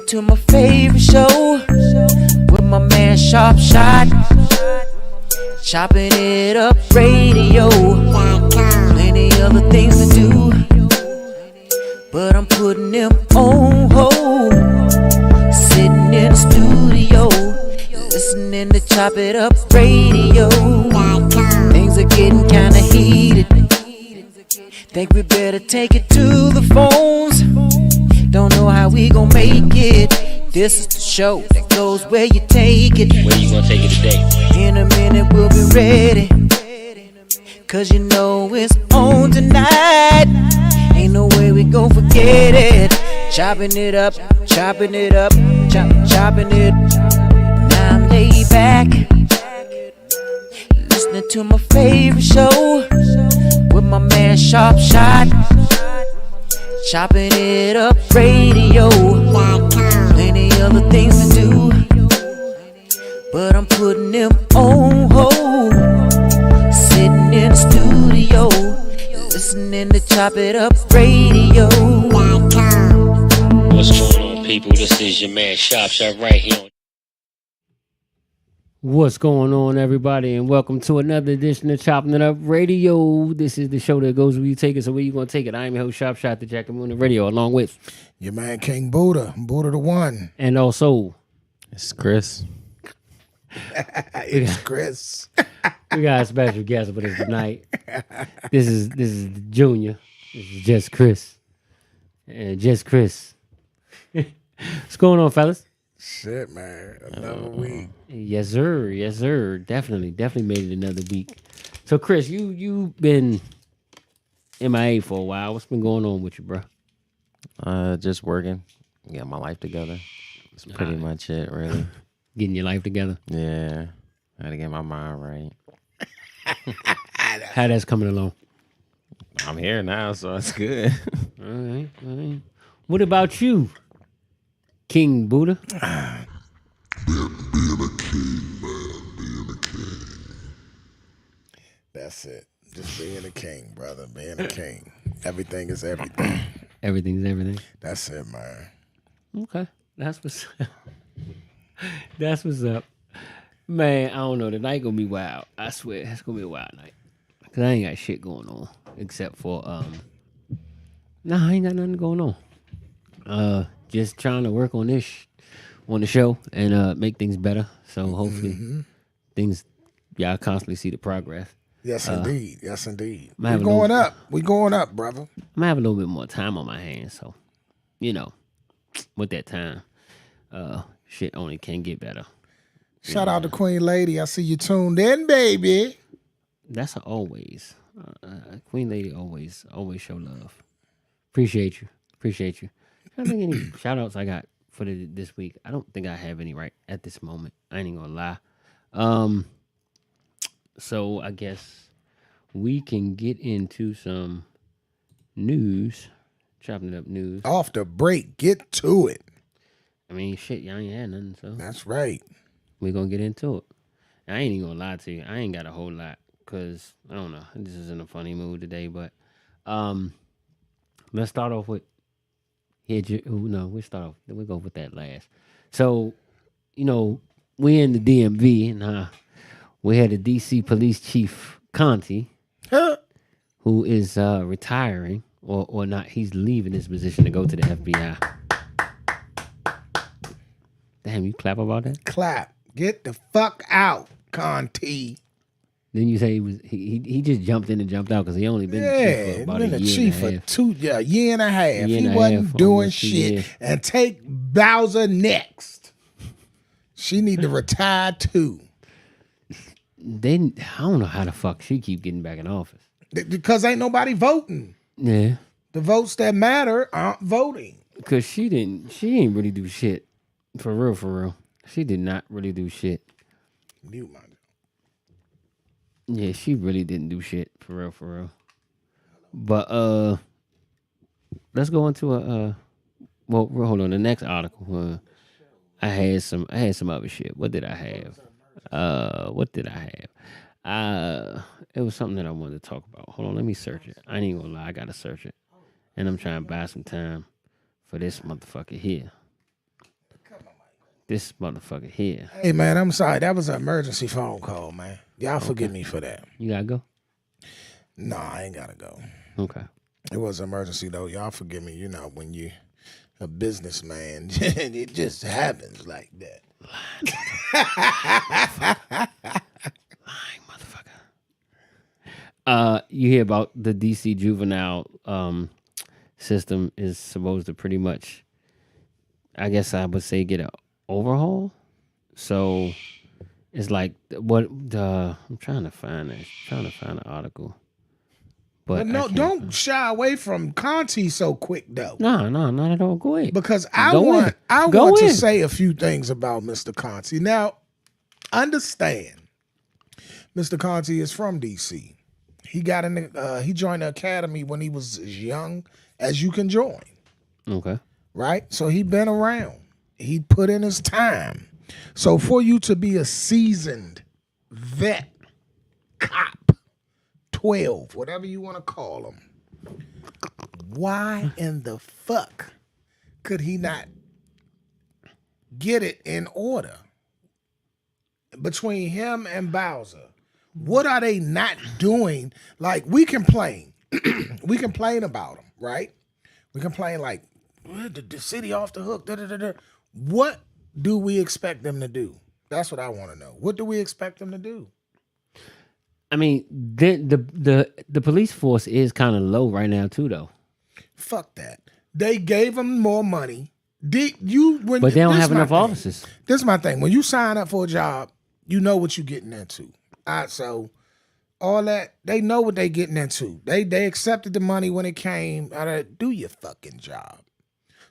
to my favorite show with my man Sharp Shot. Chopping it up radio. Plenty other things to do, but I'm putting them on hold. Sitting in the studio, listening to Chop It Up Radio. Things are getting kinda heated. Think we better take it to the phones. Don't know how we gon' make it. This is the show that goes where you take it. Where you gonna take it today? In a minute we'll be ready, cause you know it's on tonight. Ain't no way we gon' forget it. Chopping it up, chopping it up, chopping it. Now I'm laid back, listening to my favorite show with my man Sharp Shot. Chopping it up radio. Plenty other things to do, but I'm putting them on hold. Sitting in the studio, listening to Chop It Up Radio. What's going on, people? This is your man Sharp Shot right here. What's going on, everybody, and welcome to another edition of Chopping It Up Radio. This is the show that goes where you take it, so where you gonna take it? I'm your host, Sharp Shot, the Jack and Moon Radio, along with your man King Buddha the one, and also it's Chris. It's Chris. We got a special guest with us tonight. This is Junior. This is just Chris, and just Chris. What's going on, fellas? Shit, man. Another week. Yes, sir. Yes, sir. Definitely made it another week. So, Chris, you been MIA for a while. What's been going on with you, bro? Just working. Got my life together. That's pretty much it, really. Getting your life together? Yeah. I had to get my mind right. How that's coming along? I'm here now, so it's good. All right. What about you, King Buddha? Being a king, man. Being a king. That's it. Just being a king, brother. Being a king. Everything is everything. Everything's everything. That's it, man. Okay. That's what's up. That's what's up. Man, I don't know. Tonight gonna be wild. I swear, it's gonna be a wild night. Cause I ain't got shit going on. Except for, I ain't got nothing going on. Just trying to work on this on the show and make things better. So hopefully things, y'all constantly see the progress. Yes, indeed. Yes, indeed. We're going up. We're going up, brother. I'm gonna have a little bit more time on my hands. So, with that time, shit only can get better. Shout out to Queen Lady. I see you tuned in, baby. That's a always. Queen Lady always show love. Appreciate you. I don't think any shout outs I got for this week. I don't think I have any right at this moment. I ain't gonna lie. So I guess we can get into some news. Chopping It Up news. Off the break. Get to it. I mean, shit, y'all ain't had nothing, so. That's right. We're gonna get into it. I ain't even gonna lie to you. I ain't got a whole lot because I don't know. This is in a funny mood today, but let's start off with we'll go with that last. So, we in the DMV and we had the DC Police Chief Conti, who is retiring or not. He's leaving his position to go to the FBI. Damn, you clap about that? Clap. Get the fuck out, Conti. Then you say he just jumped in and jumped out because he only been the chief for about a year and a half. He wasn't doing shit. And take Bowser next. She need to retire too. I don't know how the fuck she keep getting back in office. Because ain't nobody voting. Yeah. The votes that matter aren't voting. Because she ain't really do shit. For real. She did not really do shit. Mute my. Yeah, she really didn't do shit. For real. But let's go into hold on. The next article. I had some other shit. What did I have? It was something that I wanted to talk about. Hold on, let me search it. I ain't gonna lie, I gotta search it. And I'm trying to buy some time for this motherfucker here. this motherfucker here. Hey, man, I'm sorry. That was an emergency phone call, man. Y'all forgive me for that. You gotta go? No, I ain't gotta go. Okay. It was an emergency, though. Y'all forgive me. You know, when you a businessman, it just happens like that. Lying motherfucker. You hear about the DC juvenile system is supposed to pretty much, I guess I would say, get an overhaul. So it's like I'm trying to find it. Trying to find an article. But no, don't shy away from Conti so quick, though. No, not at all. Go ahead. Because I want to say a few things about Mr. Conti. Now, understand, Mr. Conti is from DC. He got he joined the academy when he was as young as you can join. Okay. Right? So he been around. He put in his time. So for you to be a seasoned vet cop, 12, whatever you want to call him, why in the fuck could he not get it in order? Between him and Bowser, what are they not doing? Like, we complain. We complain about them, right? We complain like, the city off the hook. What do we expect them to do? That's what I want to know. What do we expect them to do? I mean, the police force is kind of low right now too, though. Fuck that. They gave them more money. But they don't have enough officers. This is my thing. When you sign up for a job, you know what you're getting into. So all that, they know what they're getting into. They accepted the money when it came. Do your fucking job.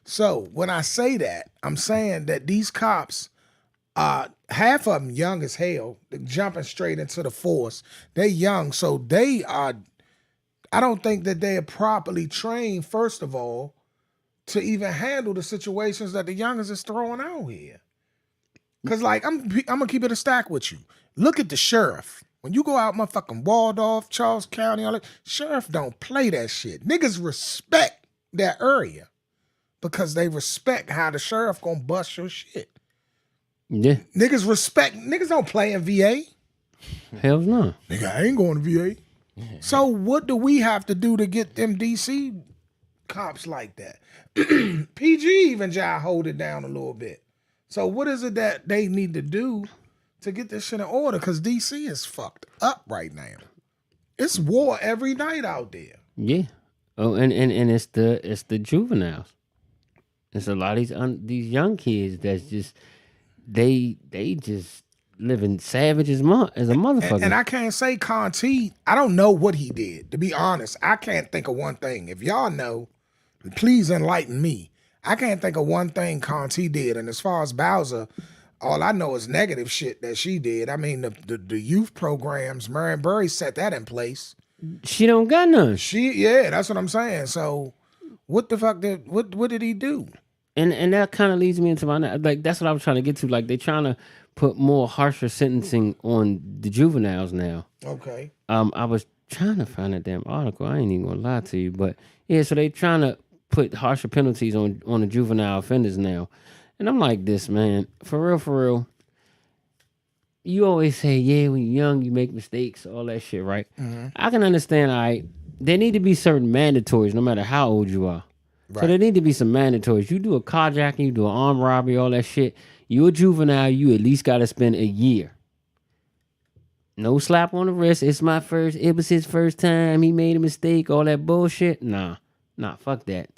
So when I say that, I'm saying that these cops, half of them young as hell, they're jumping straight into the force. They're young, so they are, I don't think that they are properly trained, first of all, to even handle the situations that the youngest is throwing out here. Because, like, I'm going to keep it a stack with you. Look at the sheriff. When you go out motherfucking Waldorf, Charles County, all that, sheriff don't play that shit. Niggas respect that area because they respect how the sheriff gonna bust your shit. Yeah. Niggas don't play in VA. Hell no. Nigga, I ain't going to VA. So what do we have to do to get them DC cops like that? PG even try hold it down a little bit. So what is it that they need to do to get this shit in order? Because DC is fucked up right now. It's war every night out there. Yeah. Oh, and it's the juveniles. It's a lot of these young kids that's just they just living savage as a motherfucker. And I can't say Conti, I don't know what he did. To be honest, I can't think of one thing. If y'all know, please enlighten me. I can't think of one thing Conti did. And as far as Bowser, all I know is negative shit that she did. I mean, the youth programs, Marion Burry set that in place. She don't got none. Yeah, that's what I'm saying. So what the fuck what did he do? And that kind of leads me into like, that's what I was trying to get to. Like, they trying to put more harsher sentencing on the juveniles now. Okay. I was trying to find that damn article. I ain't even gonna lie to you, but yeah, so they trying to put harsher penalties on the juvenile offenders now. And I'm like, this, man, for real. You always say, yeah, when you're young, you make mistakes, all that shit, right? Mm-hmm. I can understand, all right, there need to be certain mandatories no matter how old you are. Right. So there need to be some mandatories. You do a carjacking, you do an armed robbery, all that shit. You're a juvenile, you at least got to spend a year. No slap on the wrist. It was his first time. He made a mistake, all that bullshit. Nah, fuck that.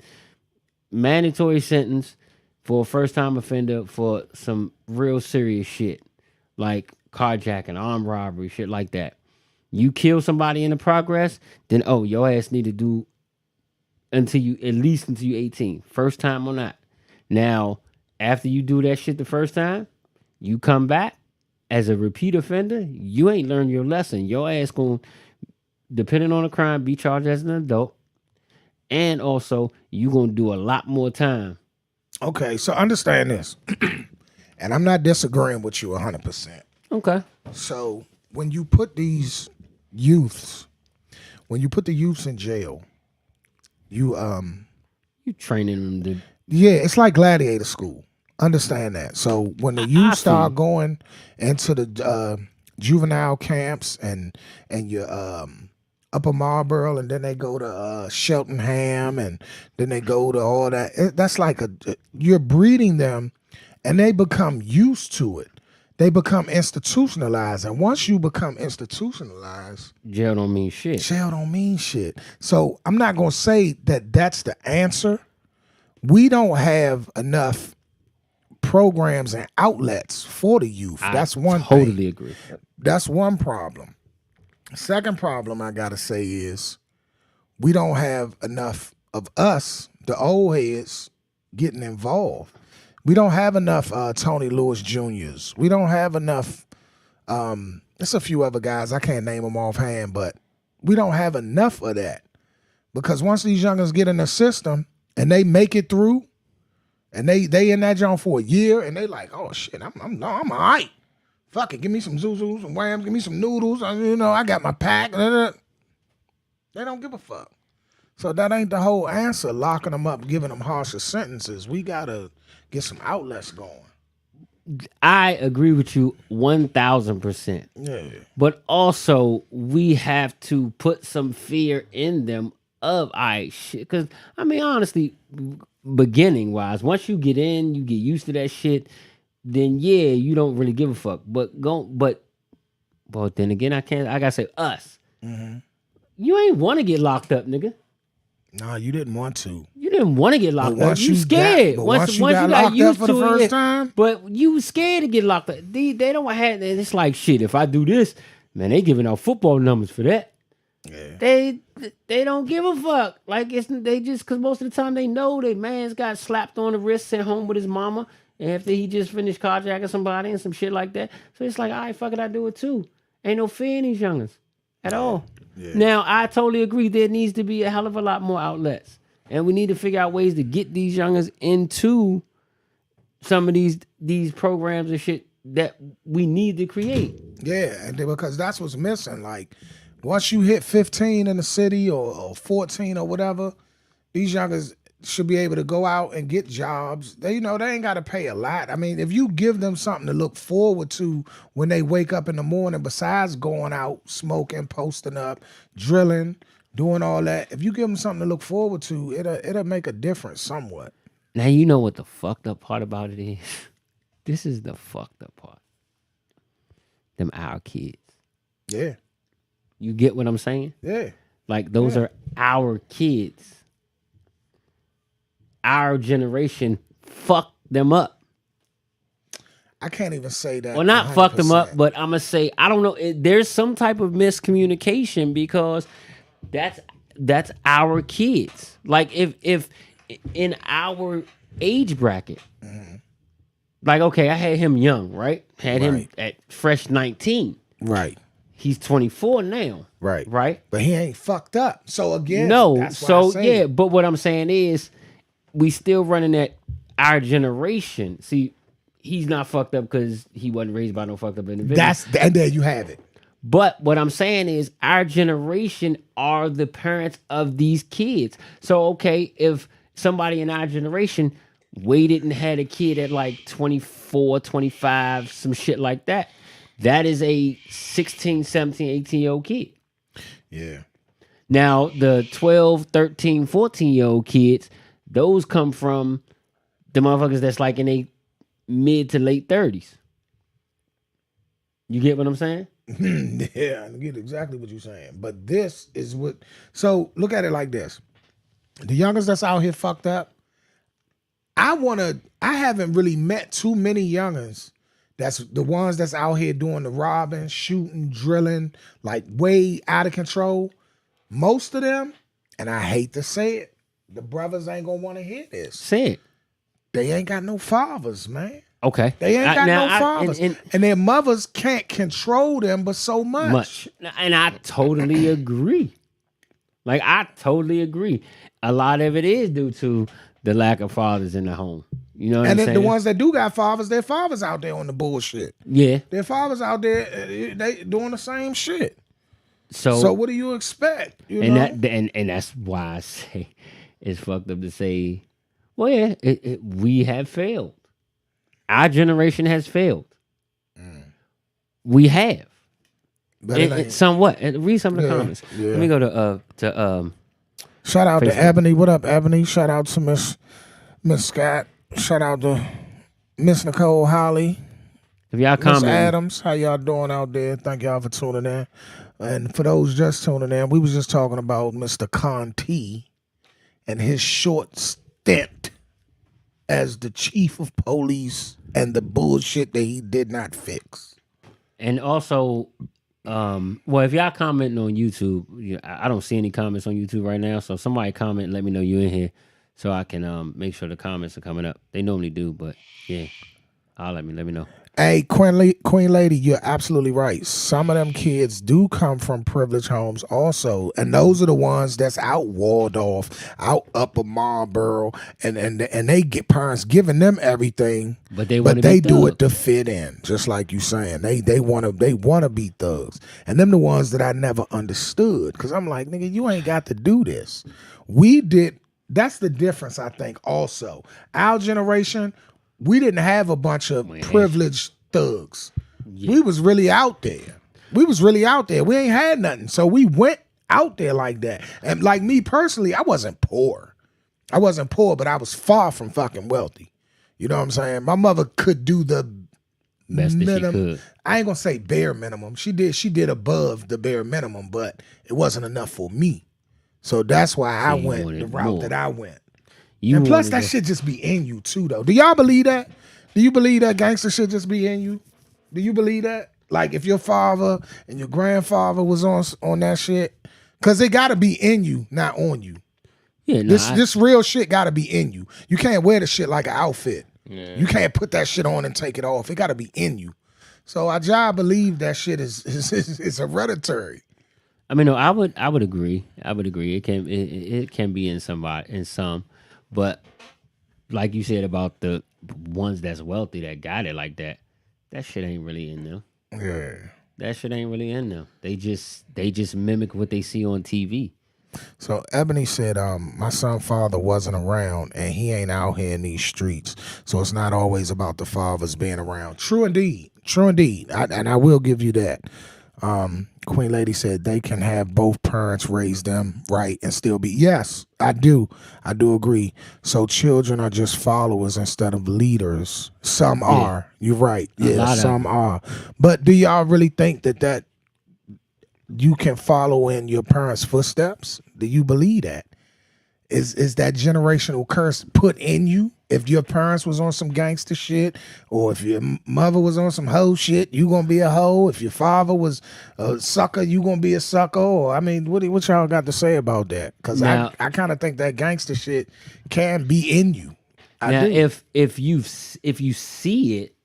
Mandatory sentence for a first-time offender for some real serious shit. Like carjacking, armed robbery, shit like that. You kill somebody in the progress, then your ass need to do until you're 18. First time or not. Now, after you do that shit the first time, you come back as a repeat offender, you ain't learned your lesson. Your ass gonna, depending on the crime, be charged as an adult. And also, you gonna do a lot more time. Okay, so understand this. And I'm not disagreeing with you 100%. Okay. So when you put the youths in jail, you training them to. Yeah, it's like gladiator school. Understand that. So when the youth start going into the juvenile camps and your Upper Marlboro, and then they go to Cheltenham, and then they go to all that. That's like you're breeding them, and they become used to it. They become institutionalized, and once you become institutionalized, jail don't mean shit. Jail don't mean shit. So I'm not gonna say that that's the answer. We don't have enough programs and outlets for the youth. That's one thing. Totally agree. That's one problem. Second problem I gotta say is we don't have enough of us, the old heads, getting involved. We don't have enough Tony Lewis Juniors. We don't have enough. There's a few other guys, I can't name them offhand, but we don't have enough of that. Because once these youngers get in the system and they make it through, and they in that joint for a year, and they like, oh shit, I'm all right. Fuck it, give me some Zuzus and Whams, give me some noodles. I got my pack. They don't give a fuck. So that ain't the whole answer, locking them up, giving them harsher sentences. We gotta get some outlets going. I agree with you 1,000%. Yeah. But also, we have to put some fear in them of shit. Because, I mean, honestly, beginning wise, once you get in, you get used to that shit, then yeah, you don't really give a fuck. But then again, I gotta say us. Mm-hmm. You ain't want to get locked up, nigga. Nah, you didn't want to. You didn't want to get locked up. You scared. Once you got locked up for the first time. But you was scared to get locked up. They don't have. It's like shit. If I do this, man, they giving out football numbers for that. Yeah. They don't give a fuck. Like they just because most of the time they know their man's got slapped on the wrist, sent home with his mama after he just finished carjacking somebody and some shit like that. So it's like, all right, fuck it, I do it too. Ain't no fear in these youngers at all. Yeah. Now, I totally agree. There needs to be a hell of a lot more outlets. And we need to figure out ways to get these youngers into some of these programs and shit that we need to create. Yeah, because that's what's missing. Like, once you hit 15 in the city or 14 or whatever, these youngers should be able to go out and get jobs. They ain't got to pay a lot. I mean, if you give them something to look forward to when they wake up in the morning, besides going out, smoking, posting up, drilling, doing all that, if you give them something to look forward to, it'll make a difference somewhat. Now, you know what the fucked up part about it is? This is the fucked up part. Them our kids. Yeah. You get what I'm saying? Yeah. Like, those are our kids. Our generation fucked them up. I can't even say that. Well, not 100%. fucked them up, but I'm going to say, I don't know. There's some type of miscommunication because that's our kids. Like, if in our age bracket, like, okay, I had him young, right? Had him at fresh 19. Right. He's 24 now. Right. Right? But he ain't fucked up. So again, no. that's why So, I say yeah, but what I'm saying is, we still running at our generation. See, he's not fucked up because he wasn't raised by no fucked up individual. And there you have it. But what I'm saying is our generation are the parents of these kids. So, okay, if somebody in our generation waited and had a kid at like 24, 25, some shit like that, that is a 16, 17, 18-year-old kid. Yeah. Now, the 12, 13, 14-year-old kids, those come from the motherfuckers that's like in their mid to late 30s. You get what I'm saying? Yeah, I get exactly what you're saying. But this is what... So, look at it like this. The youngest that's out here fucked up, I haven't really met too many youngers that's the ones that's out here doing the robbing, shooting, drilling, like way out of control. Most of them, and I hate to say it, the brothers ain't gonna want to hear this. Say it. They ain't got no fathers, man. Okay. They ain't got no fathers. And their mothers can't control them but so much. And I totally agree. Like, I totally agree. A lot of it is due to the lack of fathers in the home. You know what I'm saying? And the ones that do got fathers, their fathers out there on the bullshit. Yeah. Their fathers out there, they doing the same shit. So what do you expect? And that's why I say it's fucked up to say, well, yeah, we have failed. our generation has failed. We have. But it ain't. Somewhat. And read some of the Yeah, comments. yeah. Let me go to Shout out Facebook. to Ebony. What up, Ebony? Shout out to Miss Scott. Shout out to Miss Nicole Holly. if y'all Miss comment. Adams. How y'all doing out there? Thank y'all for tuning in. And for those just tuning in, we was just talking about Mr. Conti and his short stint as the chief of police and the bullshit that he did not fix. And also, well, if y'all commenting on YouTube, I don't see any comments on YouTube right now. So somebody comment and let me know you in here so I can make sure the comments are coming up. They normally do, but yeah, let me know. Hey, Queen Lady, you're absolutely right. Some of them kids do come from privileged homes also, and those are the ones that's out Waldorf, out Upper Marlboro, and they get parents giving them everything, But they do it to fit in, just like you saying. They wanna be thugs, and them the ones that I never understood, because I'm like, nigga, you ain't got to do this. We did. That's the difference, I think. Also, our generation. We didn't have a bunch of privileged thugs. Yeah. We was really out there. We ain't had nothing. So we went out there like that. And like me personally, I wasn't poor, but I was far from fucking wealthy. You know what I'm saying? My mother could do the best minimum. that she could. I ain't gonna say bare minimum. She did above the bare minimum, but it wasn't enough for me. So that's why I went the route that I went. And plus, that shit just be in you too, though. Do y'all believe that? Do you believe that gangster shit just be in you? Do you believe that? Like if your father and your grandfather was on that shit, because it got to be in you, not on you. Yeah, this real shit got to be in you. You can't wear the shit like an outfit. Yeah. You can't put that shit on and take it off. It got to be in you. So I believe that shit is hereditary. I mean, no, I would agree. It can be in some. But like you said about the ones that's wealthy that got it like that shit ain't really in them. Yeah. That shit ain't really in them. They just mimic what they see on TV. So Ebony said, my son's father wasn't around and he ain't out here in these streets. So it's not always about the fathers being around. True indeed. And I will give you that. Queen Lady said they can have both parents raise them right and still be. Yes, I do agree. So children are just followers instead of leaders. Some are. You're right. Yeah, some are. But do y'all really think that you can follow in your parents' footsteps? Do you believe that? Is that generational curse put in you? If your parents was on some gangster shit, or if your mother was on some hoe shit, you gonna be a hoe. If your father was a sucker, you gonna be a sucker. Or I mean, what y'all got to say about that? Because I kind of think that gangster shit can be in you. I do. If you see it,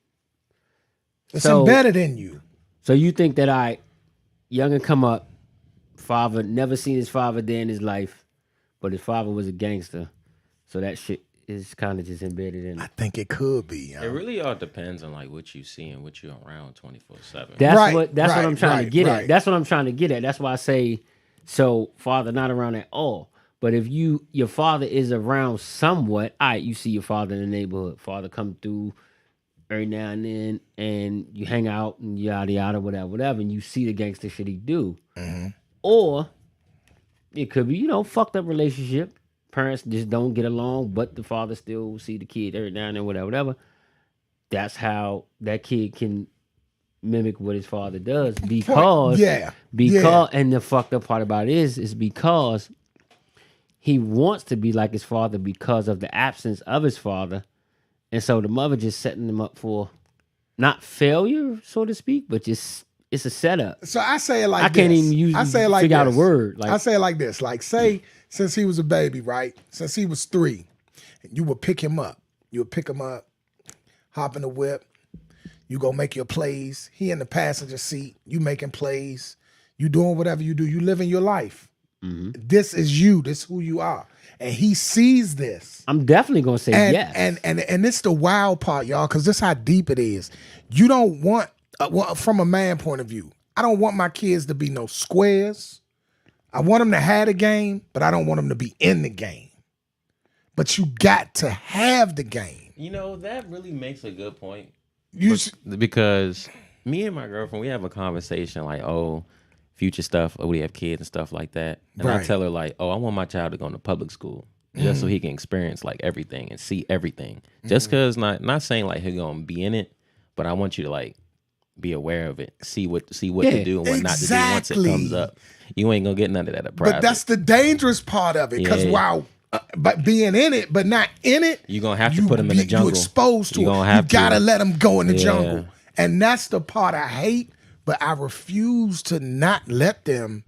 it's embedded in you. So you think that young and come up, father never seen his father day in his life, but his father was a gangster, so that shit is kind of just embedded in. I think it could be. It really all depends on like what you see and what you're around 24/7. That's what I'm trying to get at. That's what I'm trying to get at. That's why I say, so father not around at all. But if your father is around somewhat, you see your father in the neighborhood. Father come through every now and then, and you hang out and yada yada whatever, and you see the gangster shit he do. Mm-hmm. Or it could be fucked up relationship. Parents just don't get along, but the father still see the kid every now and then, whatever. That's how that kid can mimic what his father does because and the fucked up part about it is because he wants to be like his father because of the absence of his father. And so the mother just setting him up for not failure, so to speak, but just it's a setup. So I say it like I this. Can't even figure out a word. I say it like this. Like say since he was a baby, right? Since he was 3, you would pick him up. You would pick him up, hop in the whip. You go make your plays. He in the passenger seat. You making plays. You doing whatever you do. You living your life. Mm-hmm. This is you. This is who you are. And he sees this. I'm definitely gonna say yes. And it's the wild part, y'all, because this is how deep it is. You don't want, from a man point of view, I don't want my kids to be no squares. I want them to have the game, but I don't want them to be in the game. But you got to have the game. You know, that really makes a good point. You Because me and my girlfriend, we have a conversation like, oh, future stuff, or we have kids and stuff like that. And I Right. tell her like, oh, I want my child to go into public school just so he can experience like everything and see everything. Just because not saying like he's gonna be in it, but I want you to like be aware of it, see what to do and what not to do once it comes up. You ain't gonna get none of that at private. But that's the dangerous part of it, because Yeah. but being in it, but not in it, You're gonna have to put him in the jungle. You exposed to You it. gonna You have gotta to. let him go in the Yeah. jungle, and that's the part I hate. But I refuse to not let them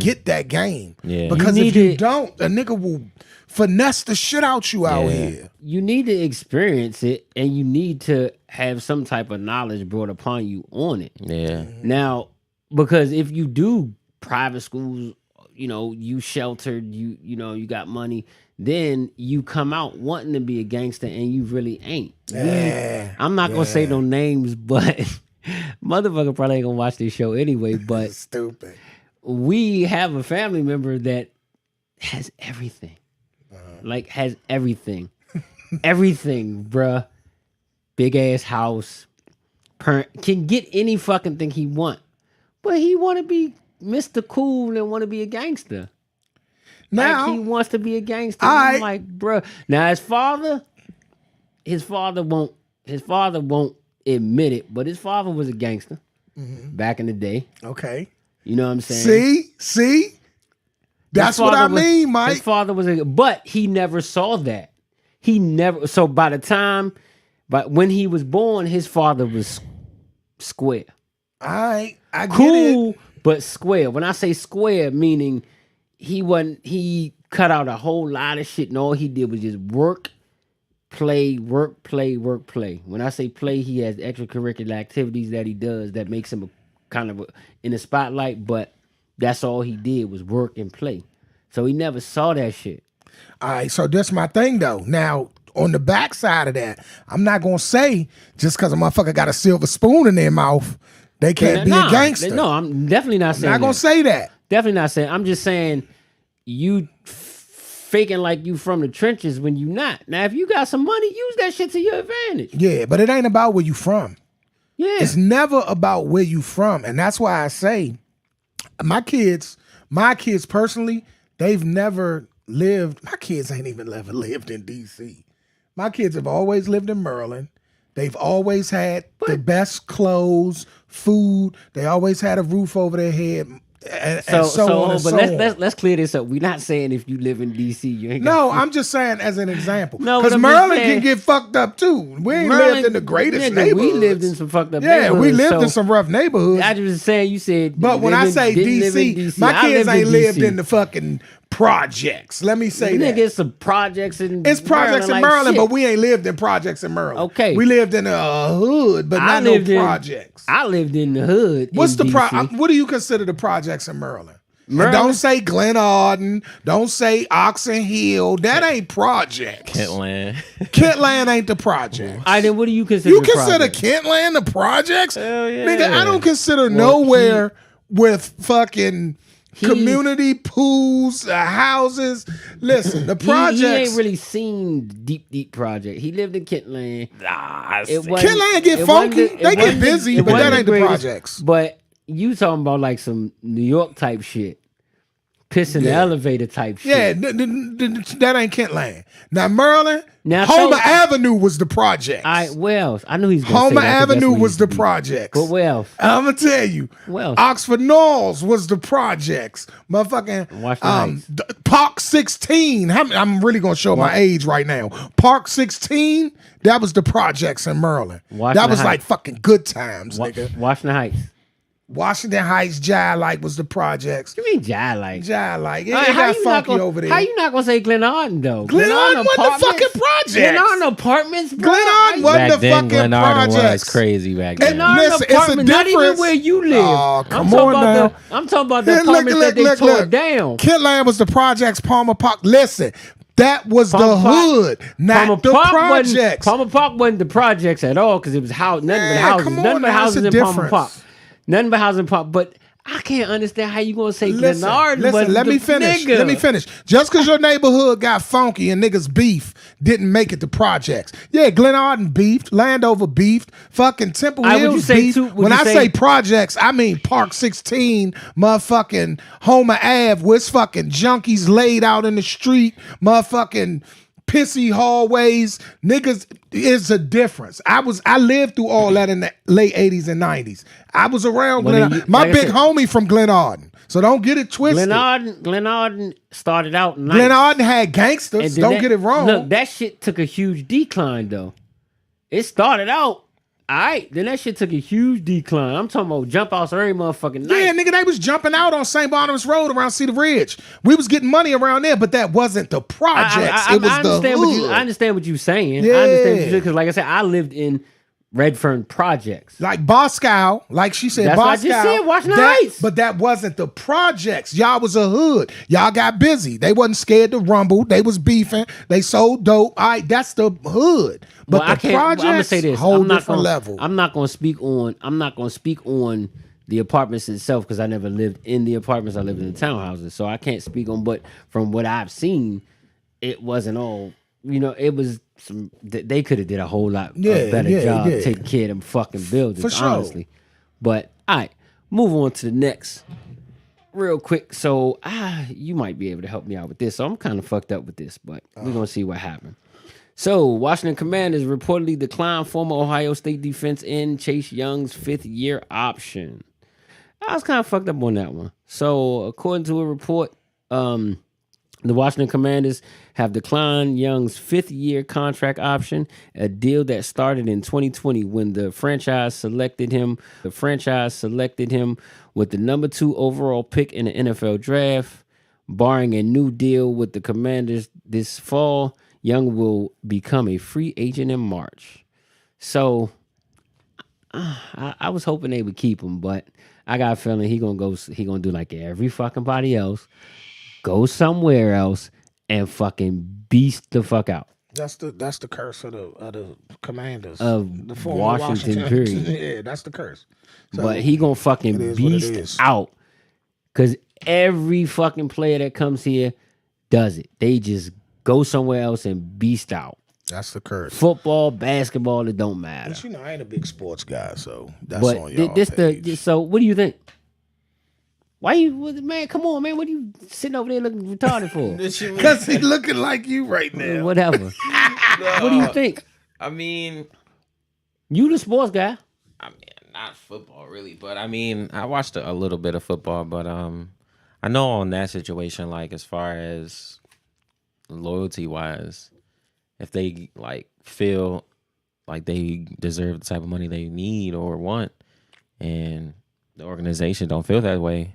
get that game. Yeah. Because You if need you it- don't, a nigga will finesse the shit out you out here. You need to experience it, and you need to have some type of knowledge brought upon you on it. Yeah. Now, because if you do private schools, you know, you sheltered, you know, you got money, then you come out wanting to be a gangster, and you really ain't. I'm not gonna say no names, but motherfucker probably ain't gonna watch this show anyway. But Stupid. we have a family member that has everything. Like has everything. Everything, bruh. Big ass house. Can get any fucking thing he want. But he wanna be Mr. Cool and wanna be a gangster. Now, Like he wants to be a gangster. I- I'm like, bruh. Now his father won't admit it, but his father was a gangster back in the day. okay. You know what I'm saying? See? That's His what I father was- mean, Mike. His father was but he never saw that. So but when he was born, his father was square. I get it. Cool, but square. When I say square, meaning he cut out a whole lot of shit and all he did was just work, play. When I say play, he has extracurricular activities that he does that makes him in the spotlight, but that's all he did was work and play. So he never saw that shit. All right, so that's my thing though. Now, on the backside of that, I'm not gonna say just because a motherfucker got a silver spoon in their mouth, they can't be a gangster. No, I'm definitely not saying I'm not gonna that. say that. Definitely not saying. I'm just saying you faking like you from the trenches when you not. Now, if you got some money, use that shit to your advantage. Yeah, but it ain't about where you from. Yeah. It's never about where you from, and that's why I say my kids personally, they've never lived. My kids ain't even ever lived in DC. My kids have always lived in Maryland. They've always had the best clothes, food. They always had a roof over their head, and so on and so on. let's clear this up. We're not saying if you live in DC, you ain't No, got I'm just saying as an example. No, Because but I'm just Maryland saying- can get fucked up too. We ain't Maryland- lived in the greatest nigga, neighborhoods. We lived in some fucked up Yeah, neighborhoods. we lived so in some rough neighborhoods. I was saying, you said, But when I say didn't live in DC, my I kids lived ain't in lived DC. in the fucking projects. Let me say Nigga, that. it's some projects in It's projects in like Maryland, shit. but we ain't lived in projects in Maryland. Okay. We lived in a hood, but not no projects. I lived in the hood. What's in the DC. what do you consider the projects in Maryland? And Maryland- don't say Glen Arden. Don't say Oxon Hill. That ain't projects. Kentland. Kentland ain't the projects. I then what do you consider? You the consider projects? Kentland the projects? Hell yeah. Nigga, I don't consider nowhere with fucking community pools, houses. Listen, the projects. He ain't really seen deep project. He lived in Kentland. Kentland get funky. They get busy, but that ain't the projects. But you talking about like some New York type shit. Piss in the elevator type shit. Yeah, that ain't Kentland. Now, Maryland, Now, Homer so- Avenue was the projects. Where else? I knew he's gonna Homer say that 'cause that's Avenue where he was used the to be. projects. But where else? I'm gonna tell you. Well, Oxford Knolls was the projects. Motherfucking Washington Heights. Park 16. I'm really gonna show my age right now. Park 16. That was the projects in Maryland. Washington That was Heights. like fucking good times, nigga. Washington Heights. Washington Heights, Jai-like was the projects. You mean Jai-like? Jai-like. It All right, got funky over there. How you not gonna say Glen Arden though? Glen Arden wasn't the apartments? fucking projects. Glen Arden apartments, bro. Glen Arden wasn't Back the then, fucking Glen Arden was projects. crazy back And then. Glen Arden listen, it's a apartment, not even difference. where you live. Oh, come I'm talking on about now. I'm talking about the Look, apartments that they tore down. Kentland was the projects. Palmer Park. Listen, that was the Palmer Park- hood, not the projects. Palmer Park wasn't the projects at all because it was nothing but Man, houses. come on Nothing but now, houses it's a in Palmer difference. Park. Nothing but houses in Palmer. But I can't understand how you gonna say Glenard Listen, wasn't let the me finish. nigga. Let me finish. Just because your neighborhood got funky and niggas beef didn't make it to projects. Yeah, Glen Arden beefed, Landover beefed, fucking Temple Would you Hills say beefed. too- would When you I say- say projects, I mean Park 16, motherfucking Homer Ave, where it's fucking junkies laid out in the street, motherfucking pissy hallways. Niggas is a difference. I lived through all that in the late 80s and 90s. I was around Well, Glen then you- My like I big said- homie from Glen Arden. So don't get it twisted. Glen Arden started out nice. Glen Arden had gangsters. And then Don't that- get it wrong. Look, that shit took a huge decline though. It started out all right, then that shit took a huge decline. I'm talking about jump outs every motherfucking night. Yeah, nigga, they was jumping out on St. Barnabas Road around Cedar Ridge. We was getting money around there, but that wasn't the projects. It was the hood. I understand what you're saying. Yeah. I understand what you're saying because, like I said, I lived in Redfern projects. Like Boscow, like she said, That's what I just Boscow, said, Washington that- Heights. But that wasn't the projects. Y'all was a hood. Y'all got busy. They wasn't scared to rumble. They was beefing. They sold dope. All right, that's the hood. But Well, the projects, I'm gonna say this. whole I'm not different gonna, level. I'm not going to speak on the apartments itself because I never lived in the apartments. I lived in the townhouses, so I can't speak on. But from what I've seen, it wasn't all. It was some. They could have did a whole lot better job taking care of them fucking buildings. For sure. Honestly, but all right, move on to the next. Real quick, so you might be able to help me out with this. So I'm kind of fucked up with this, but we're gonna see what happened. So, Washington Commanders reportedly declined former Ohio State defense end Chase Young's 5th-year option. I was kind of fucked up on that one. So, according to a report, the Washington Commanders have declined Young's 5th-year contract option, a deal that started in 2020 when the franchise selected him. The franchise selected him with the number 2 overall pick in the NFL draft. Barring a new deal with the Commanders this fall, Young will become a free agent in March. So I was hoping they would keep him, but I got a feeling he gonna do like every fucking body else, go somewhere else and fucking beast the fuck out. That's the curse of the Commanders Of the former Washington, period. Yeah, that's the curse. So, But he gonna it fucking is what it beast is. out. Cause every fucking player that comes here does it. They just go somewhere else and beast out. That's the curse. Football, basketball, it don't matter. But I ain't a big sports guy, so that's But on y'all. so what do you think? Why man? Come on, man. What are you sitting over there looking retarded for? Because he looking like you right now. Whatever. What do you think? I mean, You the sports guy. not football really, but I mean, I watched a little bit of football, but I know on that situation, like as far as loyalty wise, if they like feel like they deserve the type of money they need or want, and the organization don't feel that way,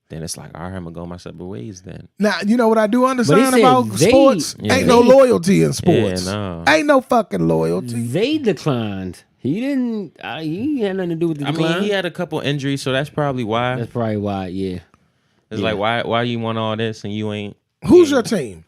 then it's like, all right, I'm gonna go my separate ways then. Now, you know what I do understand said about they- sports? Yeah. Ain't no loyalty in sports. Yeah, no. Ain't no fucking loyalty. They declined. He didn't. He had nothing to do with the I decline. mean, he had a couple injuries, so that's probably why. That's probably why. Yeah. It's like, why you want all this and you ain't Who's your team?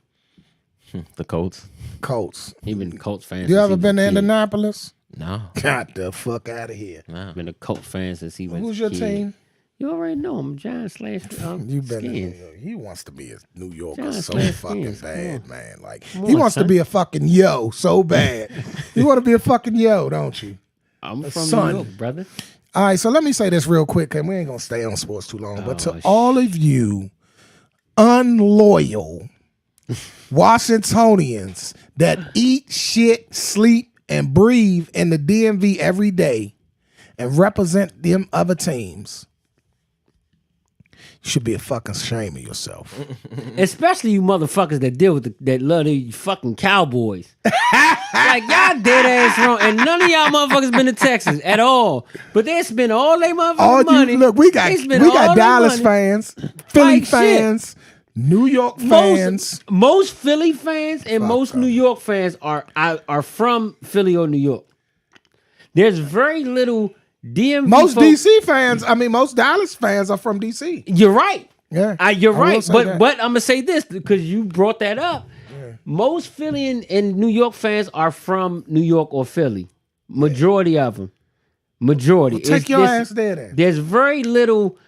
the Colts? Colts. He been a Colts fan. You since ever he been to was a kid. Indianapolis? No, Got the fuck out of here. no. Been a Colts fan since he was. Who's a your kid. team? You already know I'm Giants / You've been in New Skins. York. He wants to be a New Yorker Giants so / fucking Skins. bad, man. Like Come he on, wants to son. be a fucking yo so bad. You want to be a fucking yo, don't you? I'm from son. New York, brother. All right, so let me say this real quick, and we ain't gonna stay on sports too long. But to Oh, all of you unloyal Washingtonians that eat, shit, sleep, and breathe in the DMV every day and represent them other teams, you should be a fucking shame of yourself. Especially you motherfuckers that deal with that love the fucking Cowboys. Like y'all dead ass wrong, and none of y'all motherfuckers been to Texas at all. But they spend all they motherfucking All money. you look, we got They spend all their Dallas money. fans, Philly Like shit. fans, New York fans. Most Philly fans and most up. New York fans are from Philly or New York. There's very little DMV. Most folks- DC fans, I mean, most Dallas fans are from DC. You're right. Yeah, You're I will right. say But that. I'm gonna say this because you brought that up. Most Philly and New York fans are from New York or Philly. Majority of them. Majority. Take It's your this- ass there then. There's very little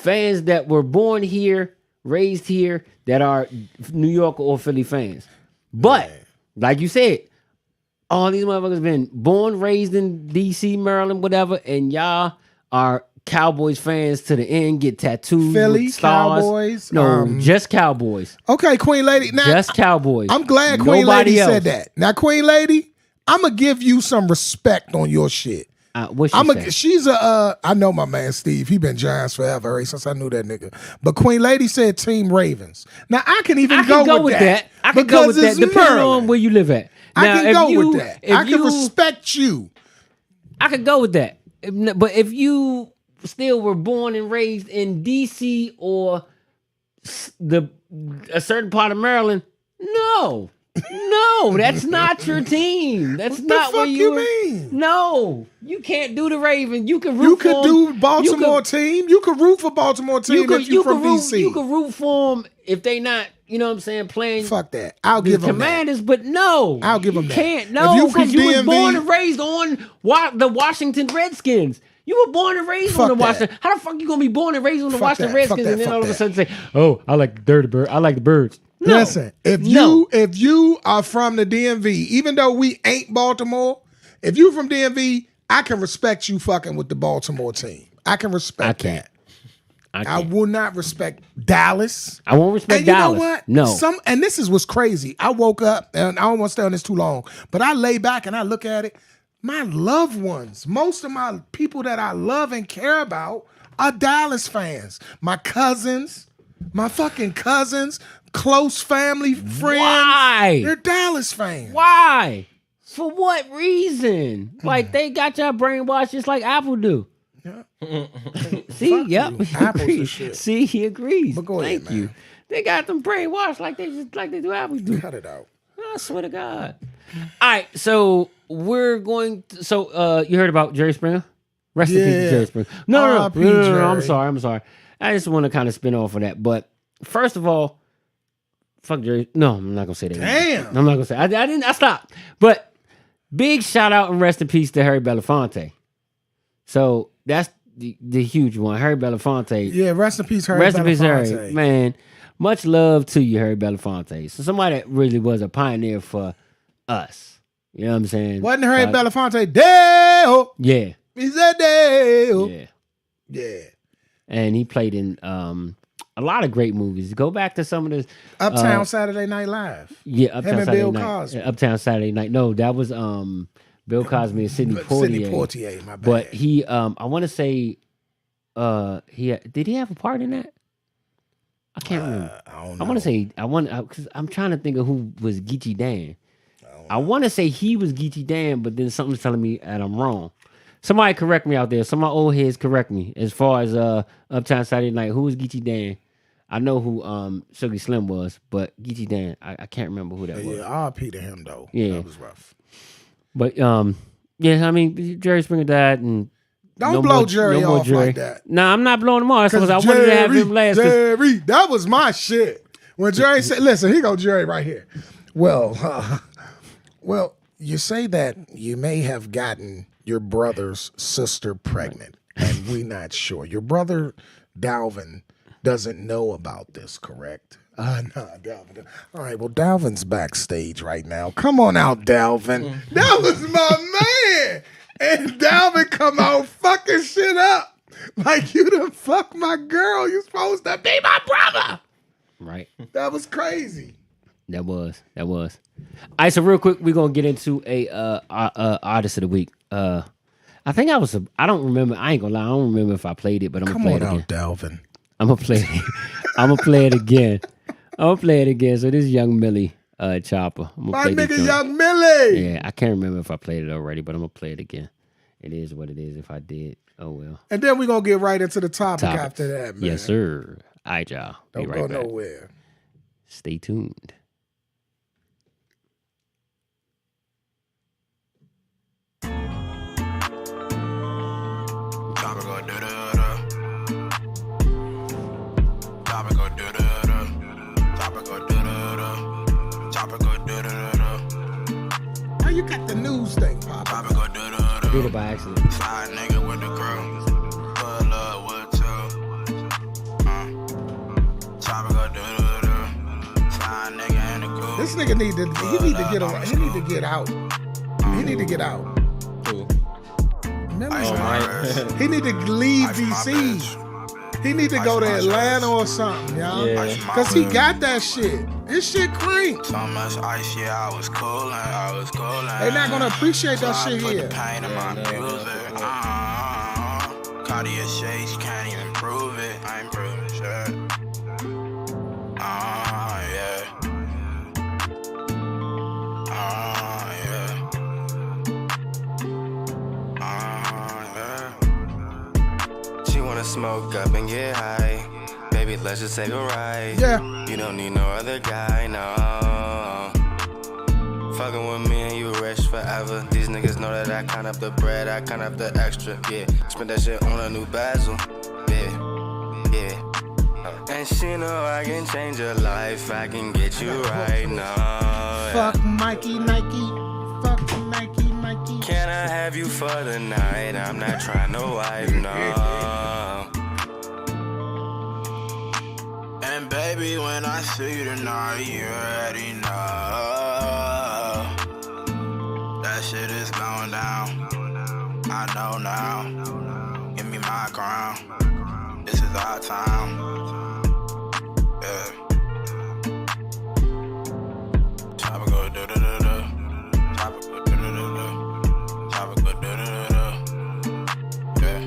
fans that were born here, raised here, that are New York or Philly fans. But like you said, all these motherfuckers been born, raised in D.C., Maryland, whatever, and y'all are Cowboys fans to the end, get tattoos, Philly with stars. Cowboys. No, just Cowboys. Okay, Queen Lady. Now, Just Cowboys. I'm glad Queen Nobody Lady else. said that. Now, Queen Lady, I'm gonna give you some respect on your shit. What she say? She's a. I know my man Steve. He been Giants forever, right, since I knew that nigga. But Queen Lady said Team Ravens. Now I can even go with that. I can go with that, it's depending on Maryland. where you live at. I Now, can if go you- with that. if I can you- respect you. I could go with that. But if you still were born and raised in D.C. or a certain part of Maryland, no, that's not your team. That's What not the where fuck you you mean? No, you can't do the Ravens. You can root You for could 'em. do Baltimore You team. You could root for Baltimore team if you from root, DC. You can root for them if they not, you know what I'm saying, playing. Fuck that. I'll The give them that. Commanders, but no, I'll give 'em you that. can't. If No, you from because you was DMV born and raised on the Washington Redskins. You were born and raised Fuck on the that. Washington. How the fuck you gonna be born and raised on the Fuck Washington that. Fuck Redskins that. and then Fuck all of a that. sudden say, "Oh, I like the dirty bird. I like the birds." No. Listen, if you are from the DMV, even though we ain't Baltimore, if you from DMV, I can respect you fucking with the Baltimore team. I can respect I can't. that. I I can't. will not respect Dallas. I won't respect And you Dallas. know what? No. And this is what's crazy. I woke up, and I don't want to stay on this too long, but I lay back and I look at it. My loved ones, most of my people that I love and care about are Dallas fans. My cousins, my fucking cousins, close family friends. Why? They're Dallas fans. Why? For what reason? Like they got y'all brainwashed just like Apple do. See, Fuck yep, you. he Apple's the agrees. shit. See, he agrees. But go ahead, Thank you. man. They got them brainwashed like they do Apple do. Cut it out. I swear to God. All right, so we're going to, you heard about Jerry Springer? Rest in peace to Jerry Springer. No, R.I.P. I'm Jerry. sorry. I just want to kind of spin off of that. But first of all, fuck Jerry. No, I'm not gonna say that. Damn. I'm not gonna say. I stopped. But big shout out and rest in peace to Harry Belafonte. So that's the huge one. Harry Belafonte. Yeah, rest in peace, Harry Rest in peace, Belafonte. Harry. Man, much love to you, Harry Belafonte. So somebody that really was a pioneer for us. You know what I'm saying? Wasn't Harry Like, Belafonte? Dale. Yeah. He said Dale. Yeah. Yeah. And he played in a lot of great movies. Go back to some of the Uptown Saturday Night Live. Yeah, Uptown and Saturday Bill Night. Cosby. Uptown Saturday Night. No, that was Bill Cosby and Sidney Poitier. Sidney Poitier, my bad. But he I want to say did he have a part in that? I can't remember. I don't I know. want to say because I'm trying to think of who was Geechee Dan. I want to say he was Geechee Dan, but then something's telling me that I'm wrong. Somebody correct me out there. Some of my old heads correct me as far as Uptown Saturday Night. Who was Geechee Dan? I know who Sugar Slim was, but Geechee Dan, I can't remember who that was. Yeah, R.P. to him though. Yeah. That was rough. But yeah, I mean Jerry Springer died, and Don't no blow more- Jerry no more off Jerry. like that. Nah, I'm not blowing him off. That's because I Jerry, wanted to have him last. 'cause- Jerry, that was my shit. When Jerry said, "Listen, here go Jerry right here." Well, you say that you may have gotten your brother's sister pregnant, and we're not sure. Your brother Dalvin doesn't know about this, correct? No, Dalvin. All right, well, Dalvin's backstage right now. Come on out, Dalvin. That was my man. And Dalvin come out fucking shit up. Like, you done fuck my girl. You supposed to be my brother. Right. That was crazy. That was. All right, so real quick, we're gonna get into a artist of the week. I think I don't remember. I ain't gonna lie. I don't remember if I played it, but I'm Come gonna play on it again. out, Dalvin. I'm gonna play it. I'm gonna play it again. So this is Young Millie Chopper. I'm gonna My play this nigga joint. Young Millie. Yeah, I can't remember if I played it already, but I'm gonna play it again. It is what it is. If I did, oh well. And then we're going to get right into the topic Topics. after that, man. Yes, sir. All right, y'all. Be Don't right go back. nowhere. Stay tuned. Chopper go da-da-da. Chopper go da-da-da. Chopper go da-da-da. Chopper go da-da-da. How you got the news thing, Pop? Chopper go da-da-da. Did it by accident. Side nigga with the crew. Pull up with two. This nigga need to get around. He need to get out. He need to get out. Who? Remember, Oh, Mike. he need to leave DC. He need to go to Atlanta or something, y'all. Yeah. Cause he got that shit. This shit crank. So much ice, yeah, I was coolin'. They not gonna appreciate that So I shit put here. the pain in my music. Cartier shades, you can't even prove it. I ain't proving shit. Yeah. Yeah. She wanna smoke up and get high. Baby, let's just take a ride. Yeah. You don't need no other guy, no. Fucking with me and you rich forever. These niggas know that I count up the bread, I count up the extra. Yeah, spend that shit on a new bezel. Yeah. And she know I can change your life, I can get you right now. Fuck Mikey, Nike. Fuck Nike, Nike. Can I have you for the night? I'm not trying to wife, no. And baby, when I see you tonight, you already know that shit is going down. I know now. Give me my crown. This is our time. Yeah. Chopper go do-do-do-do. Chopper go do-do-do-do. Chopper go do-do-do-do. Yeah.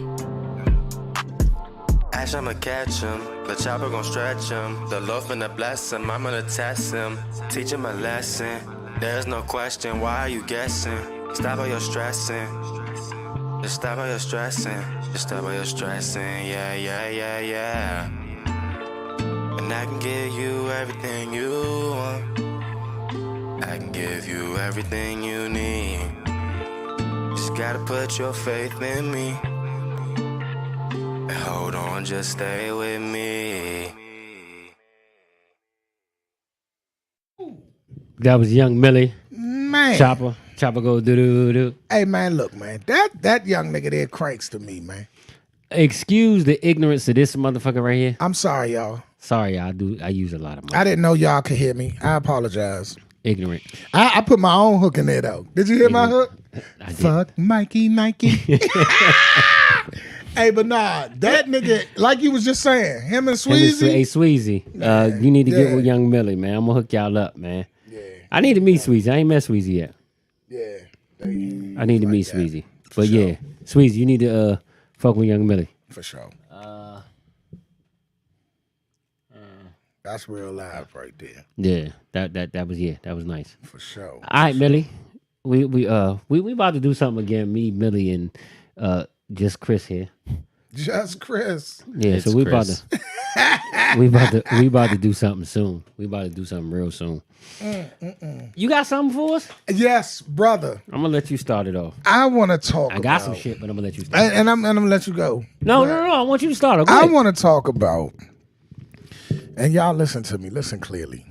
Ash, I'ma catch him. The chopper gon' stretch him. The Lord finna bless him. I'm gonna test him. Teach him a lesson. There's no question. Why are you guessing? Stop all your stressing. Just stop all your stressing. Just stop all your stressing. Yeah. And I can give you everything you want. I can give you everything you need. Just gotta put your faith in me. Hold on, just stay with me. That was Young Millie. Man. Chopper go do. Hey man, look, man. That young nigga there cranks to me, man. Excuse the ignorance of this motherfucker right here. I'm sorry, y'all. Sorry, I use a lot of money. I didn't know y'all could hear me. I apologize. Ignorant. I put my own hook in there though. Did you hear my hook? I did. Fuck Mikey Nike. Hey, but nah, that nigga, like you was just saying, him and Sweezy. Hey, Sweezy, you need to get with Young Millie, man. I'm gonna hook y'all up, man. Yeah. I need to meet Sweezy. I ain't met Sweezy yet. Yeah. I need to meet Sweezy. But yeah, Sweezy, you need to fuck with Young Millie. For sure. That's real live right there. Yeah, that was nice. For sure. All right, Millie. We about to do something again. Me, Millie, and just Chris here. Just Chris. Yeah, It's so we Chris. we about to do something soon. We about to do something real soon. You got something for us? Yes, brother. I'm gonna let you start it off. I want to talk. I got some shit, but I'm gonna let you start. and I'm gonna let you go. No. I want you to start. Okay. I want to talk about, and y'all listen to me. Listen clearly.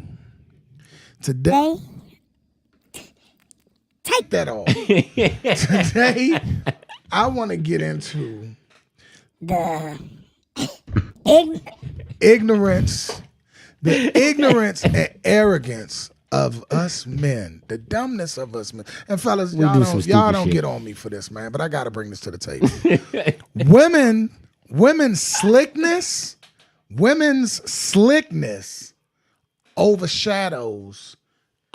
Today, take that off. Today, I want to get into the ignorance, the ignorance and arrogance of us men, the dumbness of us men. And fellas, y'all don't get on me for this, man, but I got to bring this to the table. Women's slickness overshadows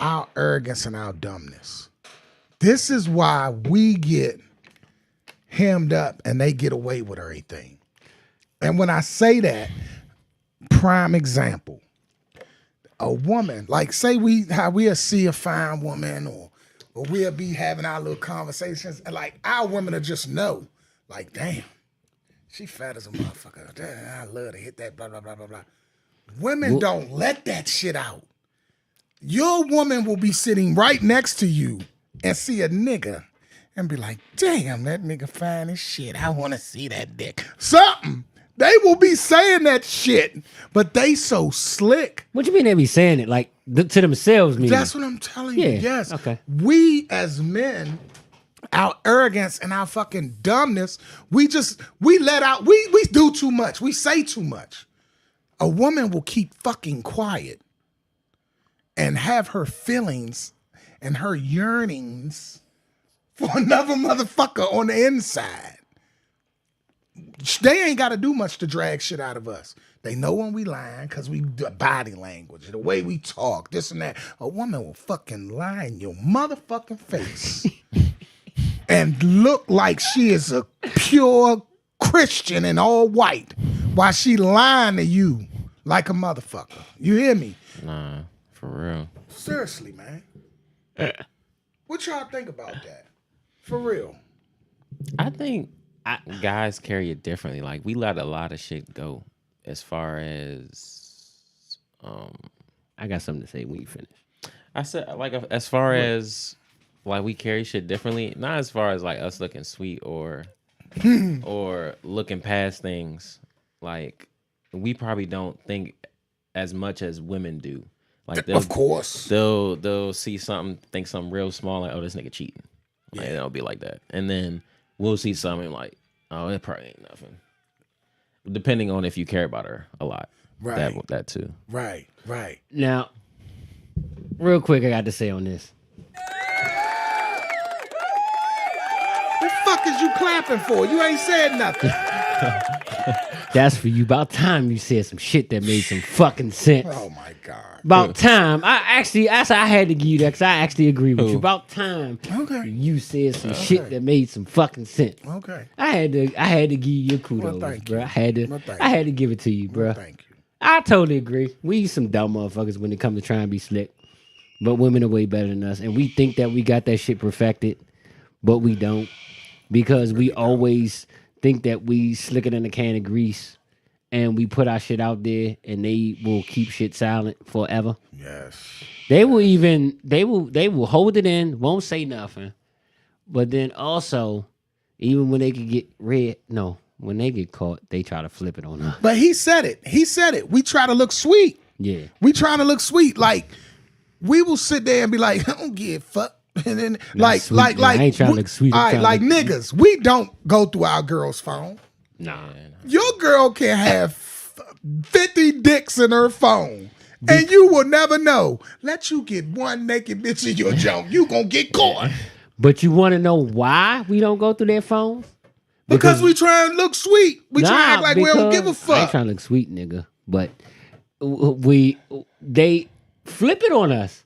our arrogance and our dumbness. This is why we get hemmed up and they get away with everything. And when I say that, prime example, a woman, like say we'll see a fine woman or we'll be having our little conversations and like our women will just know, like, damn, she fat as a motherfucker. Damn, I love to hit that, blah, blah, blah, blah, blah. Women don't let that shit out. Your woman will be sitting right next to you and see a nigga and be like, damn, that nigga fine as shit. I want to see that dick. Something. They will be saying that shit, but they so slick. What you mean they be saying it? Like to themselves, meaning? That's what I'm telling you. Yeah, Yes. okay. We as men, our arrogance and our fucking dumbness, we let out, we do too much. We say too much. A woman will keep fucking quiet and have her feelings and her yearnings for another motherfucker on the inside. They ain't got to do much to drag shit out of us. They know when we lying because we do body language, the way we talk, this and that. A woman will fucking lie in your motherfucking face and look like she is a pure Christian and all white while she lying to you like a motherfucker. You hear me? Nah, for real. Seriously, man. What y'all think about that? For real. I think guys carry it differently. Like, we let a lot of shit go as far as I got something to say when you finish. I said, like, as far as like we carry shit differently, not as far as like us looking sweet or looking past things. Like, we probably don't think as much as women do. Like, of course, they'll see something, think something real small, like, oh, this nigga cheating. Like, it'll be like that, and then we'll see something like, oh, it probably ain't nothing. Depending on if you care about her a lot, right? That too, right. Now, real quick, I got to say on this. What the fuck is you clapping for? You ain't said nothing. That's for you. About time you said some shit that made some fucking sense. Oh my God. About time. I had to give you that because I actually agree with you. About time you said some shit that made some fucking sense. Okay. I had to give you your kudos, thank bro. you. I had to give it to you, bro. Thank you. I totally agree. We some dumb motherfuckers when it comes to trying to be slick. But women are way better than us. And we think that we got that shit perfected, but we don't. Because we always think that we slicker than a can of grease. And we put our shit out there, and they will keep shit silent forever. Yes. They will hold it in, won't say nothing. But then also, even when they can get when they get caught, they try to flip it on us. But he said it. We try to look sweet. Yeah. We trying to look sweet. Like, we will sit there and be like, I don't give a fuck. And then like I ain't trying to look sweet. All right, like niggas, we don't go through our girl's phone. Nah. Your girl can have 50 dicks in her phone, and you will never know. Let you get one naked bitch in your junk, you gonna get caught. But you want to know why we don't go through their phones? Because we try and look sweet. We try to act like we don't give a I ain't fuck. trying to look sweet, nigga. But they flip it on us.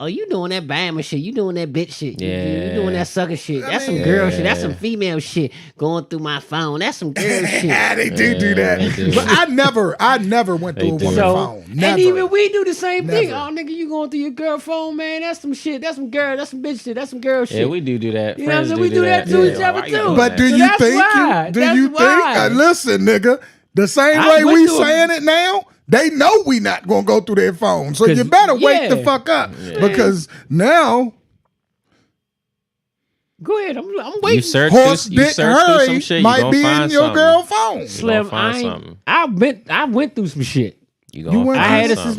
Oh, you doing that Bama shit. You doing that bitch shit. You doing that sucker shit. That's some girl shit. That's some female shit going through my phone. That's some girl shit. Yeah, they do that. But I never went through a woman's phone. Never. And even we do the same thing. Never. Oh, nigga, you going through your girl phone, man. That's some shit. That's some girl. That's some bitch shit. That's some girl shit. Yeah, we do that. You know what I'm saying? We do that to each other, too. But do So you that's think why. do That's you why. think listen, nigga, the same way we saying it now, they know we not gonna go through their phone. So you better wake the fuck up. Because now go ahead, I'm waiting. You search Horse through Dick some Harry shit, might be in your girl phone. Slim, I went through some shit. You went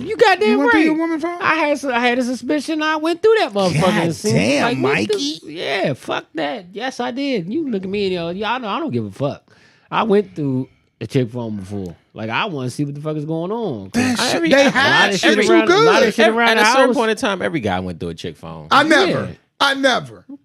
You goddamn You went through right. your woman's phone? I had a suspicion. I went through that motherfucker. God and seen, damn, what Mikey. Yeah, fuck that. Yes, I did. You look at me and y'all know I don't give a fuck. I went through a chick phone before. Like, I want to see what the fuck is going on. They hide shit too At good. a certain point in time, every guy went through a chick phone. I never.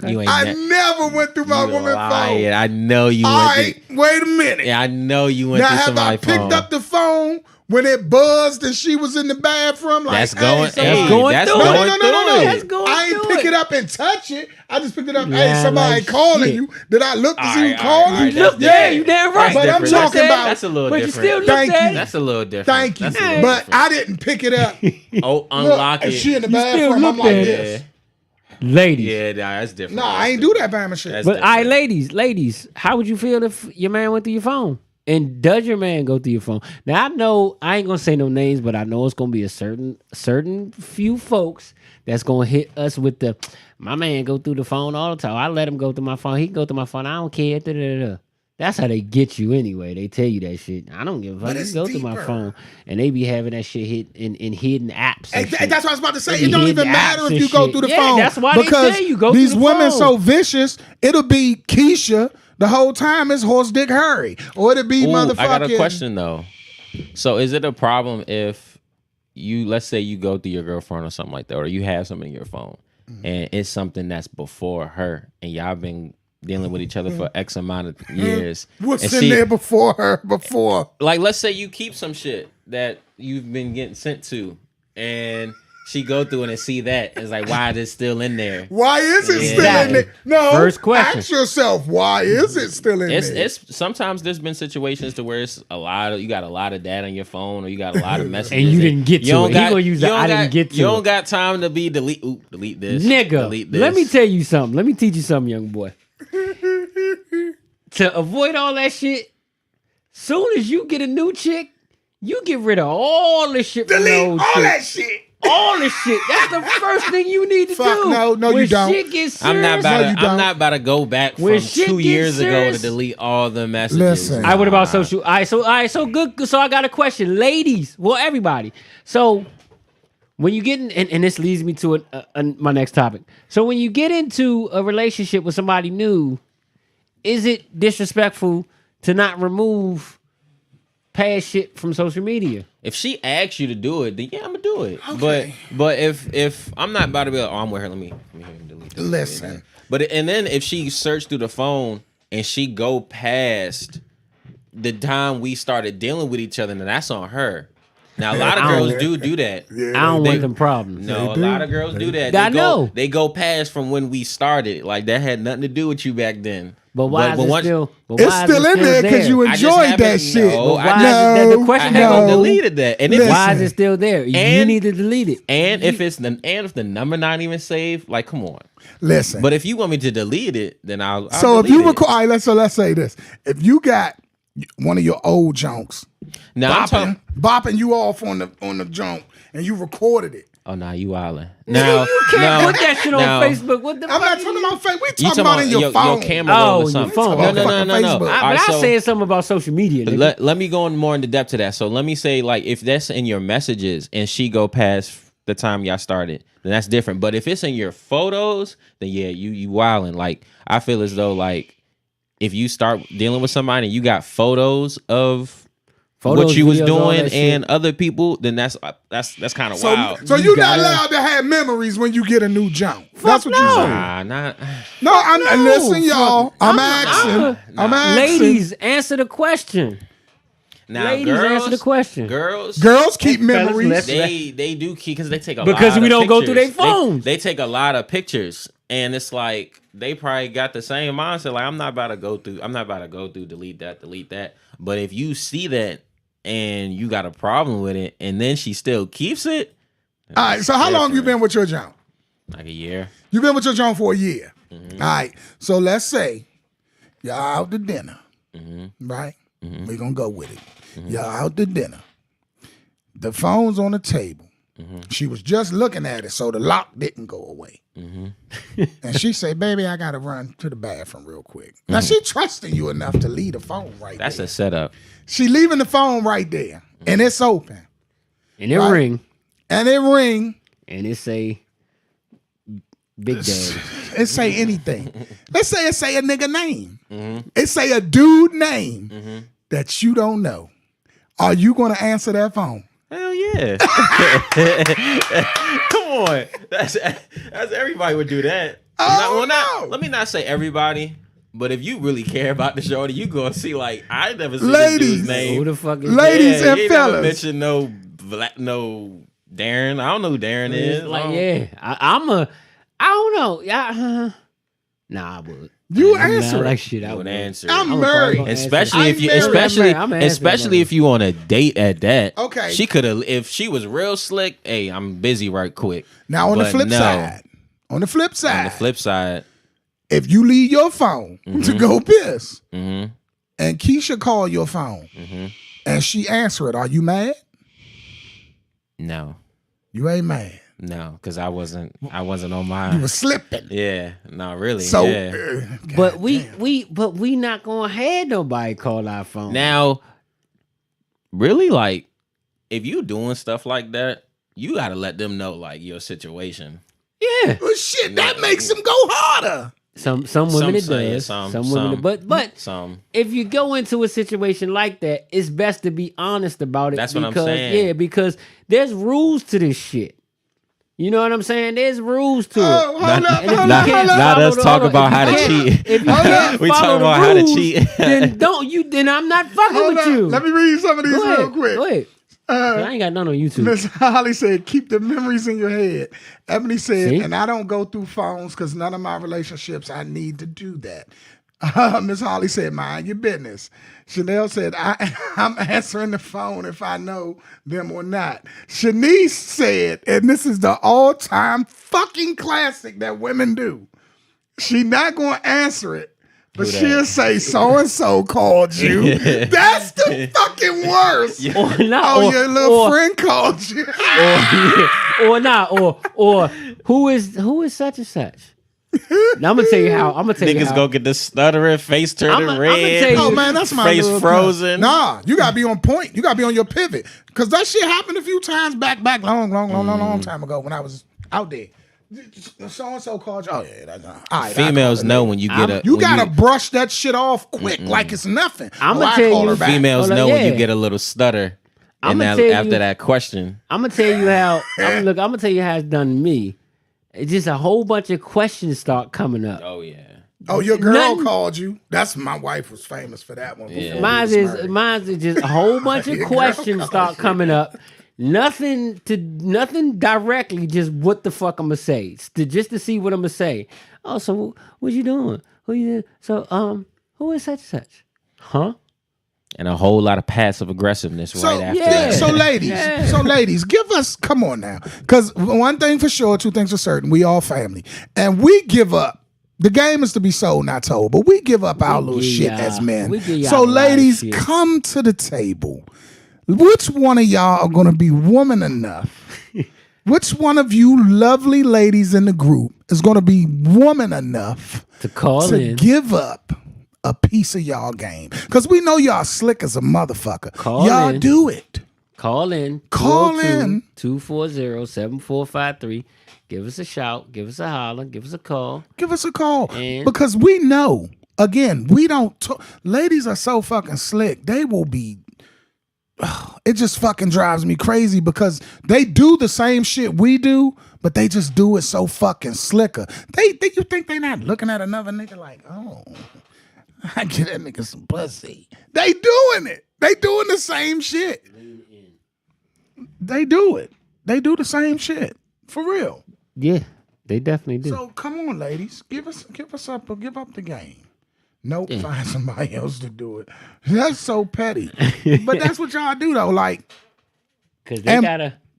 You ain't I never went through my woman's phone. I know you All went right, wait a minute. Yeah, I know you went Now, through have I somebody's picked phone. up the phone when it buzzed and she was in the bathroom? Like, That's going. Hey, Hey, going that's through it. going no. through That's it. going I ain't through pick it. it up and touch it. I just picked it up. Yeah, Hey, somebody like calling shit. you. Did I look to see who All calling right, you? that's Yeah, different. you damn right. But I'm That's talking different. about. That's a little But you different. still looked Thank at you. it. That's a little different. Thank you. That's a little But different. I didn't pick it up. Oh, unlock Look, it. and she in the still bathroom. I'm looked like at this. Ladies. Yeah, nah, that's different. No, I ain't do that Bama shit. That's But all right, different. ladies, how would you feel if your man went through your phone? And does your man go through your phone? Now I know I ain't gonna say no names, but I know it's gonna be a certain few folks that's gonna hit us with the my man go through the phone all the time. I let him go through my phone. He can go through my phone. I don't care. Da-da-da-da. That's how they get you anyway. They tell you that shit. I don't give a fuck. But You it's go through my deeper. phone, and they be having that shit hit in hidden apps. And shit. That's what I was about to say. They It don't hidden even matter apps if and you go shit. through the Yeah, phone. that's why they because say you go these through the women phone. so vicious. It'll be Keisha the whole time. It's Horse Dick Harry, or it'll be Ooh, motherfucking. I got a question though. So, is it a problem if let's say you go through your girlfriend or something like that, or you have something in your phone, and it's something that's before her, and y'all been dealing with each other for X amount of years. What's in there before her? Before, like, let's say you keep some shit that you've been getting sent to, and she go through it and see that. It's like, why is it still in there? Why is it still in there? No. First question. Ask yourself, why is it still in there? It's sometimes there's been situations to where it's you got a lot of data on your phone, or you got a lot of messages, and you didn't get to it. He gonna use the I didn't get to it. You don't got time to be delete this, nigga. Delete this. Let me tell you something. Let me teach you something, young boy. To avoid all that shit, soon as you get a new chick, you get rid of all the shit. Delete all that shit. All the shit. That's the first thing you need to do. No, when you don't. Shit gets serious, I'm not about to go back when from 2 years ago to delete all the messages. Listen. All right, what about social? All right, so good. So I got a question, ladies. Well, everybody. So when you get in, and this leads me to my next topic. So when you get into a relationship with somebody new, is it disrespectful to not remove past shit from social media? If she asks you to do it, then yeah, I'm gonna do it. Okay. But if I'm not about to be like, oh, I'm with her, let me delete this. Listen. But and then if she searched through the phone and she go past the time we started dealing with each other, then that's on her. Now a lot of girls do that. I don't want them problems. No, a lot of girls do that. I know. They go past from when we started. Like that had nothing to do with you back then. But why is it still? It's still in there because you enjoyed that shit. The question I haven't deleted that. And why is it still there? You need to delete it. And if the number not even saved, like, come on. Listen. But if you want me to delete it, then I'll so delete if you it. record, all right, let's say this: if you got one of your old junks, now bopping you off on the junk, and you recorded it. Oh, nah, you wildin'. Now you can't put that shit on Facebook. What the I'm not talking about Facebook. We talking about in your phone. Your camera roll or something. Phone. No. But I said something about social media. Let me go more into depth to that. So let me say, like, if that's in your messages and she go past the time y'all started, then that's different. But if it's in your photos, then yeah, you wildin'. Like, I feel as though, like, if you start dealing with somebody and you got photos of what you was doing and other people, then that's kind of wild. So you're not allowed to have memories when you get a new jump. That's what you saying. No, listen, y'all. I'm asking. Ladies, answer the question. Now, ladies, answer the question. Girls keep memories. They do keep because they take a lot because we of don't pictures. go through their phones. They take a lot of pictures, and it's like they probably got the same mindset. Like, I'm not about to go through delete that. But if you see that and you got a problem with it, and then she still keeps it. All right. So how long you been with your junk? Like a year. You've been with your junk for a year. Mm-hmm. All right. So let's say y'all out to dinner, right? Mm-hmm. We're gonna go with it. Mm-hmm. Y'all out to dinner. The phone's on the table. Mm-hmm. She was just looking at it, so the lock didn't go away. Mm-hmm. And she say, "Baby, I gotta run to the bathroom real quick." Mm-hmm. Now she trusting you enough to leave the phone right there. That's a setup. She leaving the phone right there, and it's open. And it ring. And it ring. And it say Big Daddy. It say anything. Let's say it say a nigga name. Mm-hmm. It say a dude name that you don't know. Are you going to answer that phone? Hell yeah. Come on. That's everybody would do that. Let me not say everybody. But if you really care about the show, you gonna see, like, I never seen this dude's name. Who the fuck is ladies and fellas? Never mentioned no Darren. I don't know who Darren is. Like, I don't know. Yeah, nah, I would. You answer like shit. I would answer. I'm married, especially if you on a date at that. Okay, she could have. If she was real slick, hey, I'm busy right quick. Now on the flip side. If you leave your phone to go piss, and Keisha call your phone, and she answer it, are you mad? No. You ain't mad. No, because I wasn't on my. You were slipping. Yeah, not really. So, yeah. But we not gonna have nobody call our phone. Now, really, like, if you doing stuff like that, you gotta let them know, like, your situation. Yeah. Well, shit, that makes them go harder. Some women it say, does. some Women, but some. if you go into a situation like that, it's best to be honest about it. That's what I'm saying. Yeah, because there's rules to this shit. You know what I'm saying? There's rules to it. Hold up. Not us talk about how to cheat. If you can't We follow talk the about how to rules, cheat. then I'm not fucking Hold with up. you. Let me read some of these real quick. Go ahead. I ain't got none on YouTube. Miss Holly said, keep the memories in your head. Ebony said, See? and I don't go through phones because none of my relationships, I need to do that. Miss Holly said, mind your business. Chanel said, I'm answering the phone if I know them or not. Shanice said, and this is the all-time fucking classic that women do. She not going to answer it. But she'll say so-and-so called you. That's the fucking worst. Your little friend called you. or who is such and such? Now I'm gonna tell you how. Niggas go get the stuttering, face turning red. Oh man, that's my face little frozen. Nah, you gotta be on point. You gotta be on your pivot. Cause that shit happened a few times back long time ago when I was out there. So and so called you. Oh yeah, that's all right. Females know when you get a. You gotta brush that shit off quick, like it's nothing. I'm gonna tell you. Females know when you get a little stutter. And after that question, I'm gonna tell you how. I'm gonna tell you how it's done to me. It's just a whole bunch of questions start coming up. Oh yeah. Oh, your girl called you. That's my wife was famous for that one. Yeah. Mine's is just a whole bunch of questions start coming up. Nothing directly, just what the fuck I'm gonna say. Just to see what I'm gonna say. Oh, so what you doing? Who you? So who is such and such? Huh? And a whole lot of passive aggressiveness right after that. So ladies, give us, come on now. Because one thing for sure, two things for certain, we all family. And we give up. The game is to be sold, not told. But we give up our little shit as men. So ladies, come to the table. Which one of y'all are going to be woman enough? Which one of you lovely ladies in the group is going to be woman enough to give up a piece of y'all game? Because we know y'all slick as a motherfucker. Y'all do it. Call in. 240-7453. Give us a shout. Give us a holler. Give us a call. Because we know, again, we don't talk. Ladies are so fucking slick. They will be, it just fucking drives me crazy because they do the same shit we do, but they just do it so fucking slicker. You think they not looking at another nigga like, oh, I get that nigga some pussy. They doing it. They doing the same shit. They do it. They do the same shit. For real. Yeah, they definitely do. So come on, ladies. Give up the game. Nope, find somebody else to do it. That's so petty. But that's what y'all do though. Like, because they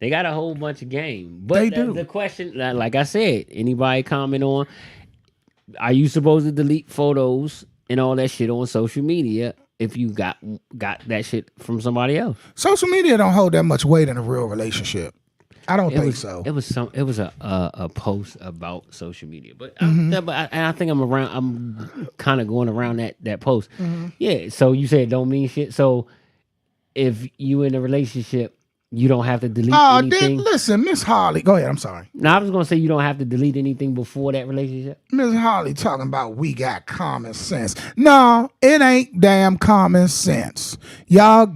got a whole bunch of game. But they do. The question, like I said, anybody comment on, are you supposed to delete photos and all that shit on social media if you got that shit from somebody else? Social media don't hold that much weight in a real relationship. I don't think so. It was a post about social media, but I think I'm kind of going around that post. Mm-hmm. Yeah. So you said don't mean shit. So if you in a relationship, you don't have to delete anything. Listen, Miss Holly. Go ahead. I'm sorry. No, I was gonna say you don't have to delete anything before that relationship. Miss Holly talking about we got common sense. No, it ain't damn common sense. Y'all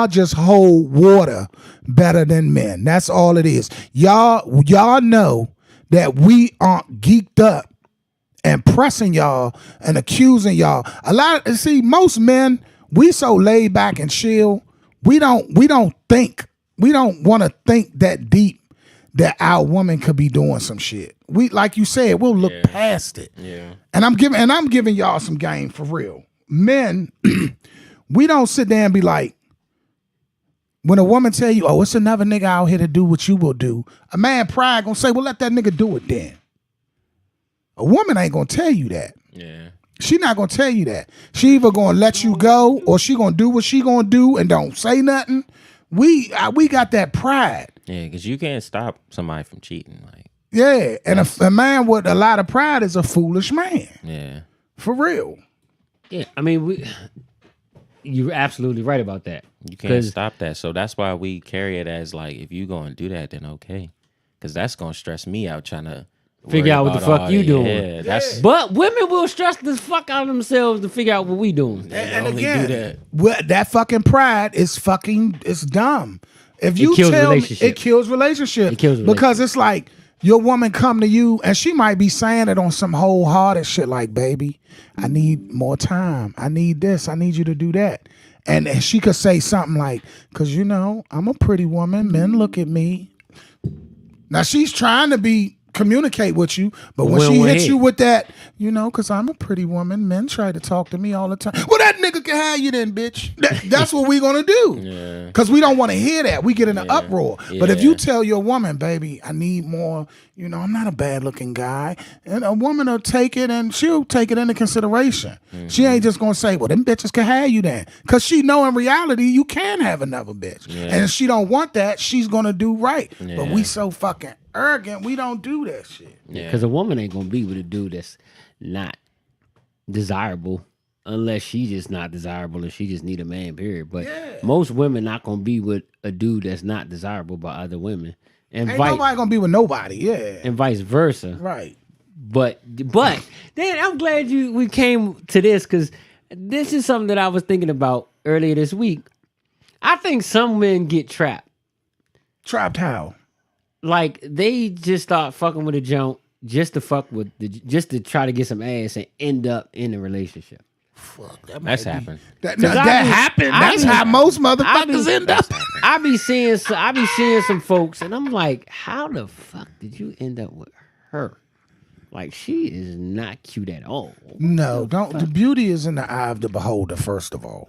just hold water better than men. That's all it is. Y'all know that we aren't geeked up and pressing y'all and accusing y'all. Most men, we so laid back and chill. We don't think. We don't want to think that deep that our woman could be doing some shit. We, like you said, we'll look past it. Yeah. And I'm giving y'all some game for real. Men, we don't sit there and be like, when a woman tell you, oh, it's another nigga out here to do what you will do, a man pride gonna say, well, let that nigga do it then. A woman ain't gonna tell you that. Yeah. She not gonna tell you that. She either gonna let you go or she gonna do what she gonna do and don't say nothing. We got that pride. Yeah, because you can't stop somebody from cheating. Like, yeah, and a man with a lot of pride is a foolish man. Yeah, for real. Yeah, I mean, you're absolutely right about that. You can't stop that. So that's why we carry it as like, if you gonna do that, then okay, because that's gonna stress me out trying to figure out what the fuck you doing. Yeah, that's But women will stress the fuck out of themselves to figure out what we doing. And only again, do that. that fucking pride is it's dumb. If you kills tell me, relationship. it kills relationship. It kills because it's like your woman come to you and she might be saying it on some wholehearted shit like, baby, I need more time. I need this. I need you to do that. And she could say something like, because I'm a pretty woman. Men look at me. Now she's trying to communicate with you, but when she hits you with that, because I'm a pretty woman, men try to talk to me all the time. Well, that nigga can have you then, bitch. That's what we gonna do. Because we don't want to hear that. We get in an uproar. But if you tell your woman, baby, I need more, I'm not a bad looking guy, and a woman will take it and she'll take it into consideration. She ain't just gonna say, well, them bitches can have you then. Because she know in reality you can have another bitch. And if she don't want that, she's gonna do right. But we so fucking arrogant, we don't do that shit. Because a woman ain't gonna be with a dude that's not desirable unless she just not desirable and she just need a man, period. But most women not gonna be with a dude that's not desirable by other women. And Ain't nobody gonna be with nobody, and vice versa. Right. But then I'm glad we came to this, because this is something that I was thinking about earlier this week. I think some men get trapped. Trapped how? Like they just start fucking with a junk just to fuck with just to try to get some ass and end up in a relationship. Fuck, That's happened. That happened. That's how most motherfuckers end up. I be seeing some folks, and I'm like, how the fuck did you end up with her? Like, she is not cute at all. No, don't. The beauty is in the eye of the beholder. First of all,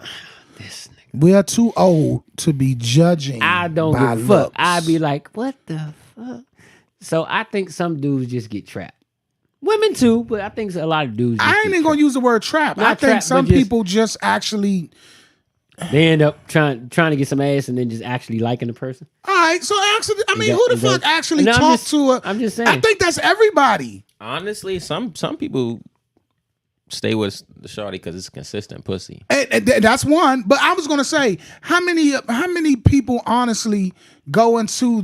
This nigga. we are too old to be judging. I don't by give a fuck. looks. I'd be like, what the fuck? So I think some dudes just get trapped. Women too, but I think a lot of dudes. I ain't even gonna use the word trap. Not I think trap, some but just- people just actually. They end up trying to get some ass and then just actually liking the person. All right, so actually, I mean, that- who the is that- fuck actually No, I'm talk just- to a? I'm just saying. I think that's everybody. Honestly, some people stay with the shawty because it's consistent pussy. And that's one. But I was gonna say, how many people honestly go into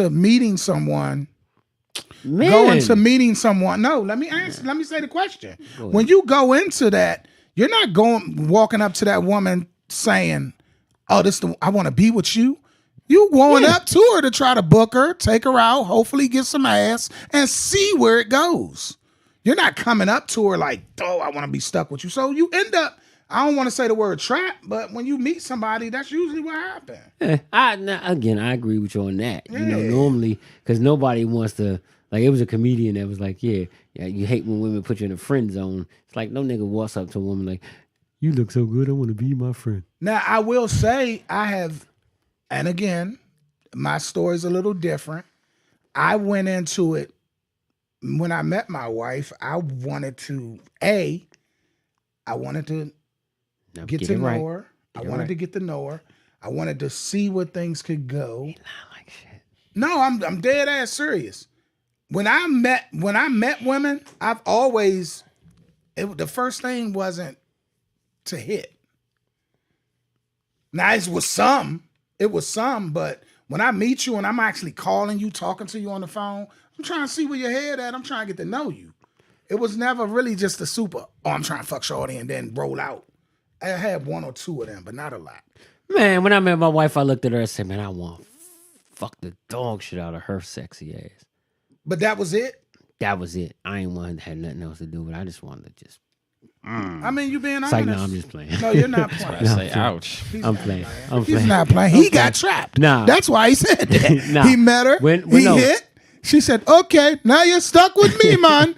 meeting someone? Man. Go into meeting someone. No, let me say the question. When you go into that, you're not walking up to that woman saying, "Oh, I want to be with you." You going up to her to try to book her, take her out, hopefully get some ass, and see where it goes. You're not coming up to her like, "Oh, I want to be stuck with you." So you end up, I don't want to say the word trap, but when you meet somebody, that's usually what happens. I agree with you on that. You know, normally, because nobody wants to. Like, it was a comedian that was like, yeah, you hate when women put you in a friend zone. It's like, no nigga walks up to a woman like, you look so good, I want to be my friend. Now, I will say I have, and again, my story's a little different. I went into it, when I met my wife, I wanted to Now, get to it know right. her. I Get it wanted right. to get to know her. I wanted to see where things could go. Not like shit. No, I'm dead ass serious. When I met women, I've always the first thing wasn't to hit. Now it was some, but when I meet you and I'm actually calling you, talking to you on the phone, I'm trying to see where your head at. I'm trying to get to know you. It was never really just a super, I'm trying to fuck shorty and then roll out. I had one or two of them, but not a lot. Man, when I met my wife, I looked at her and said, man, I want to fuck the dog shit out of her sexy ass. But that was it? That was it. I ain't wanted to have nothing else to do with it. I just wanted to just. I mean, you being It's honest. like, no, I'm just playing. No, you're not playing. I say, ouch. I'm playing. He's not playing. He got trapped. Nah. That's why he said that. Nah. He met her. He hit. She said, okay, now you're stuck with me, man.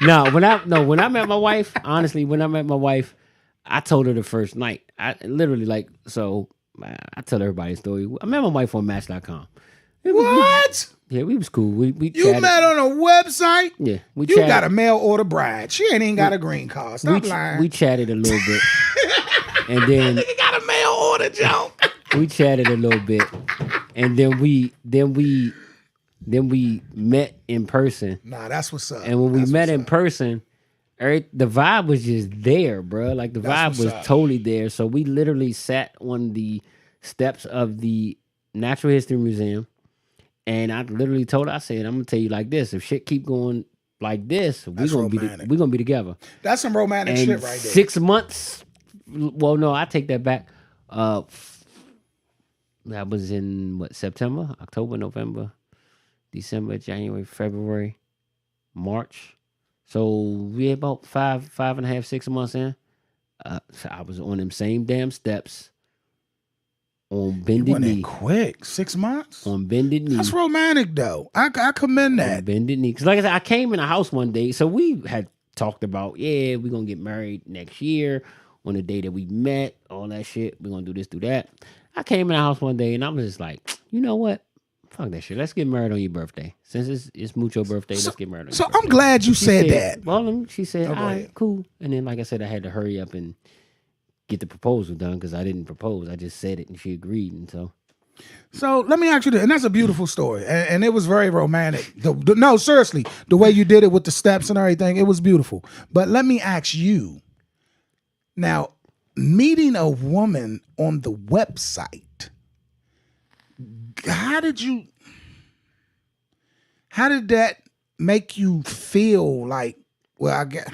When I met my wife, honestly, I told her the first night. I literally I tell everybody a story. I met my wife on Match.com. What? Yeah, we was cool. We You chatted. met on a website? Yeah, we You chatted. got a mail order bride. She ain't even got a green card. Stop lying. We chatted a little bit. And then Nigga got a mail order, Joe. we chatted a little bit. And then we met in person. Nah, that's what's up. And when we That's met what's in up. person, the vibe was just there, bro. Like the That's vibe what's was up. totally there. So we literally sat on the steps of the Natural History Museum, And I literally told her, I said, I'm gonna tell you like this: if shit keep going like this, we're That's gonna romantic. we're gonna be together. That's some romantic And shit right there. 6 months. Well, no, I take that back. That was in what, September, October, November, December, January, February, March. So we about 5.5, 6 months in. So I was on them same damn steps. On bended Went in knee. quick. 6 months? On bended knee. That's romantic though. I commend On that. bended knee. Because like I said, I came in the house one day. So we had talked about, we're going to get married next year on the day that we met, all that shit. We're going to do this, do that. I came in the house one day and I was just like, you know what? Fuck that shit. Let's get married on your birthday. Since it's Mucho birthday, let's get married on your birthday. I'm glad you said that. Well, she said, all right, ahead. cool. And then, like I said, I had to hurry up and get the proposal done because I didn't propose. I just said it and she agreed. And So let me ask you this, and that's a beautiful story, and it was very romantic. No, seriously, the way you did it with the steps and everything, it was beautiful. But let me ask you, now, meeting a woman on the website, how did that make you feel like, well, I get,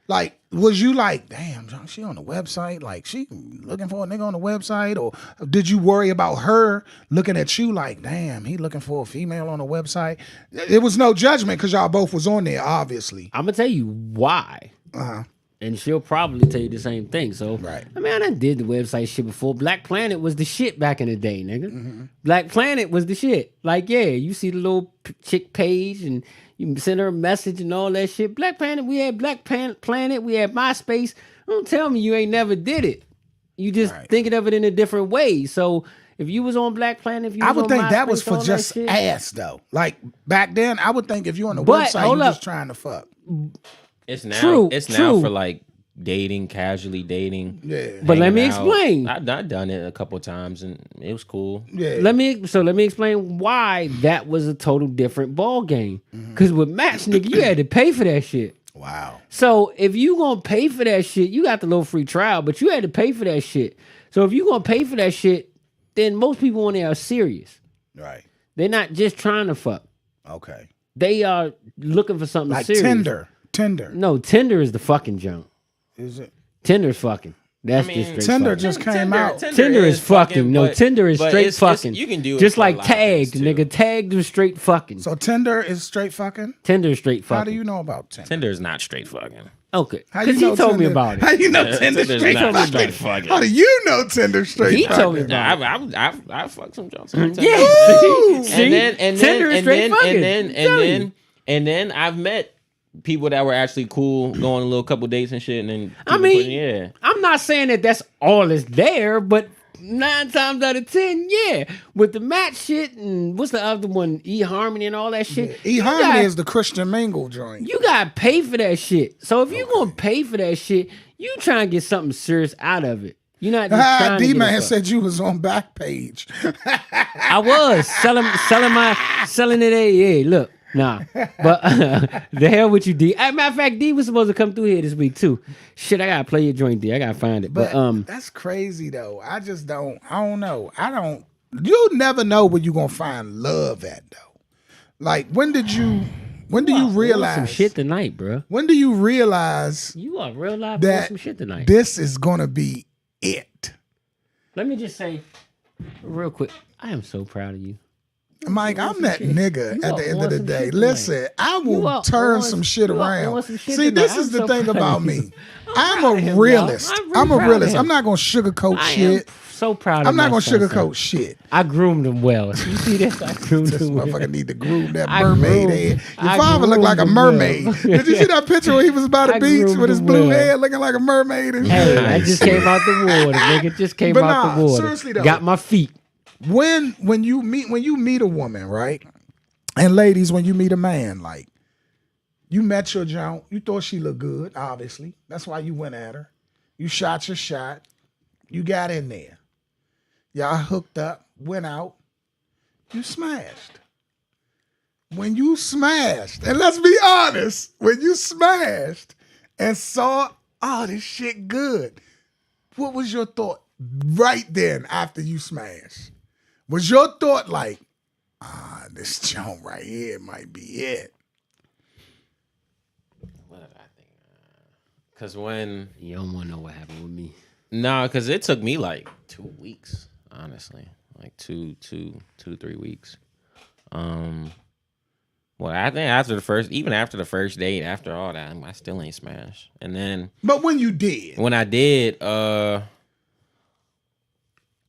like, was you like, damn, John, she on the website? Like, she looking for a nigga on the website? Or did you worry about her looking at you like, damn, he looking for a female on the website? It was no judgment because y'all both was on there, obviously. I'm going to tell you why. Uh-huh. And she'll probably tell you the same thing. So, Right. I mean, I done did the website shit before. Black Planet was the shit back in the day, nigga. Black Planet was the shit. Like, yeah, you see the little chick page and you can send her a message and all that shit. Black Planet, we had Black Planet, we had MySpace. Don't tell me you ain't never did it. You just thinking of it in a different way. So if you was on Black Planet, if you was I would on think that MySpace, was for all just that shit, ass, though. Like, back then, I would think if you on the But, website, hold you up. just trying to fuck. It's now. True, It's now true. for like dating, casually dating. Yeah. But let hanging me out. explain. I've done it a couple times and it was cool. Yeah. Let me explain why that was a total different ball game. Because with Match, nigga, you had to pay for that shit. Wow. So if you gonna pay for that shit, you got the little free trial, but you had to pay for that shit. So if you gonna pay for that shit, then most people on there are serious. Right. They're not just trying to fuck. Okay. They are looking for something Like serious. Tinder. No, Tinder is the fucking junk. Is it? Tinder's fucking. That's just straight Tinder fucking. just came out. Tinder is fucking. No, Tinder is straight fucking. You can do it just for a like lot of things, Tagged, too. nigga. Tagged was straight fucking. So Tinder is straight fucking? Tinder is straight fucking. How do you know about Tinder? Tinder is not straight fucking. Okay, How you because he know told me Tinder- about How it. you know Yeah, Tinder Tinder's straight not fucking? straight fucking. How do you know Tinder straight He fucking? told me about Nah, I fucked some jobs. Yeah, see? And Tinder is straight fucking. and then I've met people that were actually cool, going a little couple dates and shit. And then I people mean, putting- yeah. I'm not saying that that's all that's there, but 9 times out of 10, yeah. With the Match shit and what's the other one, eHarmony and all that shit. eHarmony is the Christian Mingle joint. You gotta pay for that shit. So if you gonna pay for that shit, you trying to get something serious out of it. You're not just trying to get D-Man a fuck. said you was on Backpage. I was selling it. Yeah, look, nah. But the hell with you, D. As a matter of fact, D was supposed to come through here this week too. Shit, I gotta play your joint, D. I gotta find it. But That's crazy though. I don't know. You'll never know where you gonna find love at though. Like when do you realize some shit tonight, bro? When do you realize You are real live that some shit tonight. this is gonna be it? Let me just say, real quick, I am so proud of you. Mike, I'm that nigga You at are the end on of the some day. shit Listen, I You will are turn on- some shit you are around. on some shit See, tonight. this is I'm the so thing proud about of me. you. I'm proud of a him, realist. y'all. I'm really I'm a proud of realist. him. I'm not gonna sugarcoat I am shit. so proud of I'm not my gonna son, sugarcoat son. shit. I groomed him well. You see this? I groomed This him well. motherfucker need to groom that I mermaid groomed- head. Your I father looked like a groomed him well. mermaid. Did you see that picture where he was by the I beach groomed with his him blue well. head looking like a mermaid and Hey, shit? I just came out the water, nigga. Just came But out nah, the water. seriously though. Got my feet. When you meet a woman, right? And ladies, when you meet a man, like you met your junk, you thought she looked good, obviously. That's why you went at her. You shot your shot. You got in there. Y'all hooked up, went out. You smashed. When you smashed, and let's be honest, when you smashed and saw, oh, this shit good, what was your thought right then after you smashed? Was your thought like, This joint right here might be it. What did I think? Because when You don't want to know what happened with me. no, because it took me like 2 weeks, honestly, like two to 3 weeks. Well, I think after the first date, after all that, I still ain't smashed. And then, But when you did, when I did, I